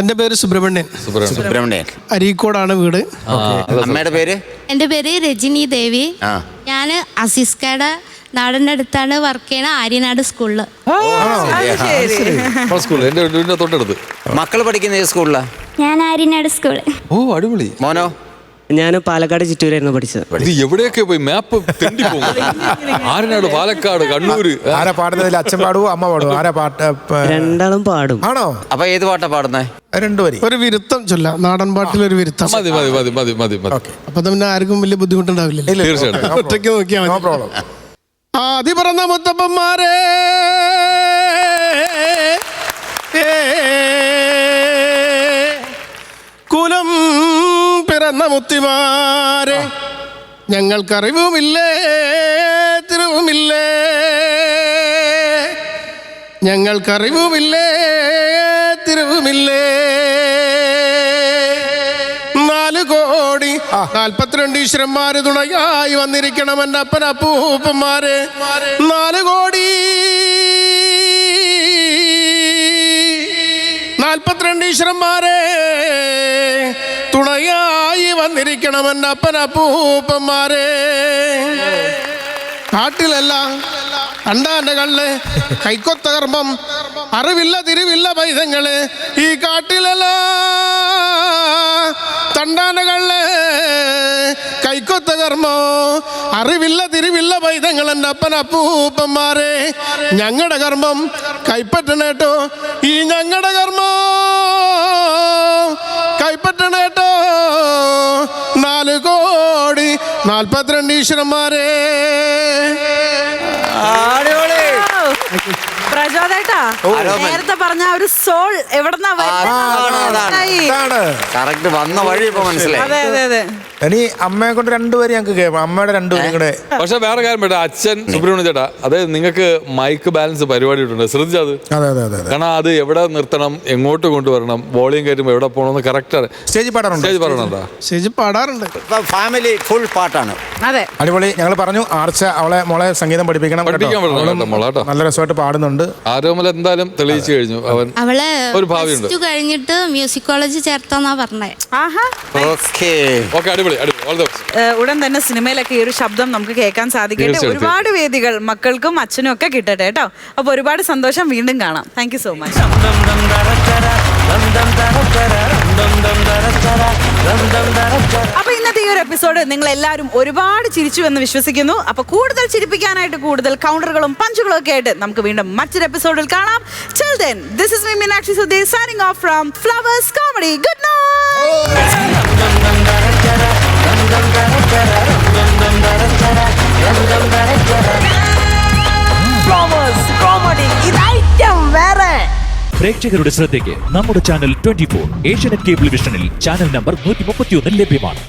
എൻ്റെ പേര് സുബ്രഹ്മണ്യൻ. സുബ്രഹ്മണ്യൻ. അരീക്കോടാണ് വീട്. അമ്മയുടെ പേര്? എൻ്റെ പേര് രജനി ദേവി. ആ. ഞാൻ അസിസ്കയുടെ നാടിൻ്റെ അടുത്താണ് വർക്ക് ചെയ്യണ ആര്യനാട് സ്കൂളില്. അത് ശരി. സ്കൂൾ എന്റെ വീടിന്റെ തൊട്ടടുത്ത്. മക്കള് പഠിക്കുന്ന ഏത് സ്കൂളിലാ? ഞാൻ ആര്യനാട് സ്കൂള്. ഓ അടിപൊളി. മോനോ? ഞാൻ പാലക്കാട് ചിറ്റൂരായിരുന്നു പഠിച്ചത്. ഇത് എവിടെയൊക്കെ പോയി മാപ്പ് തെണ്ടി പോകും. ആരനാട്, പാലക്കാട്, കണ്ണൂര്. ആരാ പാടുന്നതിൽ? അച്ഛൻ പാടുവോ അമ്മ പാടുവോ? ആരാ പാട്ട്? രണ്ടാളും പാടും. ആണോ? അപ്പൊ ഏത് പാട്ടാ പാടുന്നേ? രണ്ടുപേരി ഒരു വിരുത്തം ചൊല്ലാം, നാടൻ പാട്ടിലൊരു വിരുത്തം. മതി മതി മതി മതി മതി മതി. അപ്പൊ പിന്നെ ആർക്കും വലിയ ബുദ്ധിമുട്ടുണ്ടാവില്ല. തീർച്ചയായിട്ടും. ഒറ്റയ്ക്ക് നോക്കിയാൽ നോ മതി. പ്രോബ്ലം. ആദി പറന്ന മുത്തപ്പന്മാരെ കുലം പിറന്ന മുത്തിമാരെ ഞങ്ങൾക്കറിവുമില്ലേ തിരുവുമില്ലേ ഞങ്ങൾക്കറിവുമില്ലേ തിരുവുമില്ലേ 4 കോടി 42 ഈശ്വരന്മാര് തുണയായി വന്നിരിക്കണം എൻ്റെ അപ്പൻ അപ്പൂപ്പന്മാരെ. 4 കോടി 42 ഈശ്വരന്മാരെ തുണയായി വന്നിരിക്കണം എൻ്റെ അപ്പൻ അപ്പൂപ്പന്മാരെ. കാട്ടിലല്ല കണ്ടാൻ്റെ കള്ള് കൈക്കൊത്ത കർമ്മം അറിവില്ല തിരിവില്ല പൈതങ്ങള് ഈ കാട്ടിലല്ല തണ്ടാനകള് കൈക്കൊത്ത കർമ്മോ അറിവില്ല തിരിവില്ല പൈതങ്ങൾ എൻ്റെ അപ്പൻ അപ്പൂപ്പന്മാരെ. ഞങ്ങളുടെ കർമ്മം കൈപ്പറ്റണേട്ടോ, ഈ ഞങ്ങളുടെ കർമ്മം കൈപ്പറ്റണേട്ടോ. 4 കോടി 42 ഈശ്വരന്മാരെ. പ്രചോദേട്ടാ നേരത്തെ പറഞ്ഞ ഒരു സോൾ എവിടെന്നാ കറക്റ്റ് വന്ന വഴി ഇപ്പൊ മനസ്സിലായി. അതെ അതെ അതെ. ഇനി അമ്മയെ കൊണ്ട് രണ്ടുപേരും ഞങ്ങൾക്ക് കേൾക്കാം. അമ്മയുടെ രണ്ടുപേരും കൂടെ. പക്ഷെ വേറെ കാര്യം പറ്റാ, അച്ഛൻ സുബ്രഹ്മണ്യ ചേട്ടാ, അതായത് നിങ്ങൾക്ക് മൈക്ക് ബാലൻസ് പരിപാടി ഇട്ടുണ്ട്, ശ്രദ്ധിച്ചത്? അതെ അതെ അതെ. കാരണം അത് എവിടെ നിർത്തണം, എങ്ങോട്ട് കൊണ്ടുവരണം, വോളിയം കയറ്റുമ്പോൾ എവിടെ പോകണമെന്ന് കറക്റ്റ് സ്റ്റേജിൽ പാടാറുണ്ട്. സ്റ്റേജ് പറയണോ? സ്റ്റേജിൽ പാടാറുണ്ട്. ഫാമിലി ഫുൾ പാട്ടാണ്. അതെ അടിപൊളി. ഞങ്ങൾ പറഞ്ഞു ആർച്ച മോളെ സംഗീതം പഠിപ്പിക്കണം കേട്ടോ. പഠിപ്പിക്കാൻ വിടണം കേട്ടോ മോളെ കേട്ടോ. നല്ല രസമായിട്ട് പാടുന്നുണ്ട്. ആരോമൽ എന്തായാലും തെളിയിച്ചു കഴിഞ്ഞു. അവളെ ഒരു ഭാവിയുണ്ട്. പ്ലസ് ടു കഴിഞ്ഞിട്ട് മ്യൂസിക് കോളേജ് ചേർത്താന്നാ പറഞ്ഞേ. ആഹാ. ഓക്കേ. ഓക്കെ അടിപൊളി അടിപൊളി. All the best. ഉടൻ തന്നെ സിനിമയിലൊക്കെ ഈ ഒരു ശബ്ദം നമുക്ക് കേൾക്കാൻ സാധിക്കട്ടെ. തീർച്ചയായും. ഒരുപാട് വേദികൾ മക്കൾക്കും അച്ഛനും ഒക്കെ കിട്ടട്ടെ കേട്ടോ. അപ്പൊ ഒരുപാട് സന്തോഷം. വീണ്ടും കാണാം. Thank you so much. അപ്പൊ ഇന്നത്തെ ഈ ഒരു എപ്പിസോഡ് നിങ്ങൾ എല്ലാവരും ഒരുപാട് ചിരിച്ചു എന്ന് വിശ്വസിക്കുന്നു. അപ്പൊ കൂടുതൽ ചിരിപ്പിക്കാനായിട്ട് കൂടുതൽ കൗണ്ടറുകളും പഞ്ചുകളും ഒക്കെ ആയിട്ട് നമുക്ക് വീണ്ടും മറ്റൊരു എപ്പിസോഡിൽ കാണാം. Till then, this is me Meenakshi Sudhir signing off from Flowers Comedy. Good night. Flowers Comedy. ഇത് ഐറ്റം വേറെ. പ്രേക്ഷകരുടെ ശ്രദ്ധയ്ക്ക് നമ്മുടെ ചാനൽ 24 ഏഷ്യാനെറ്റ് കേബിൾ വിഷനിൽ ചാനൽ നമ്പർ 131 ലഭ്യമാണ്.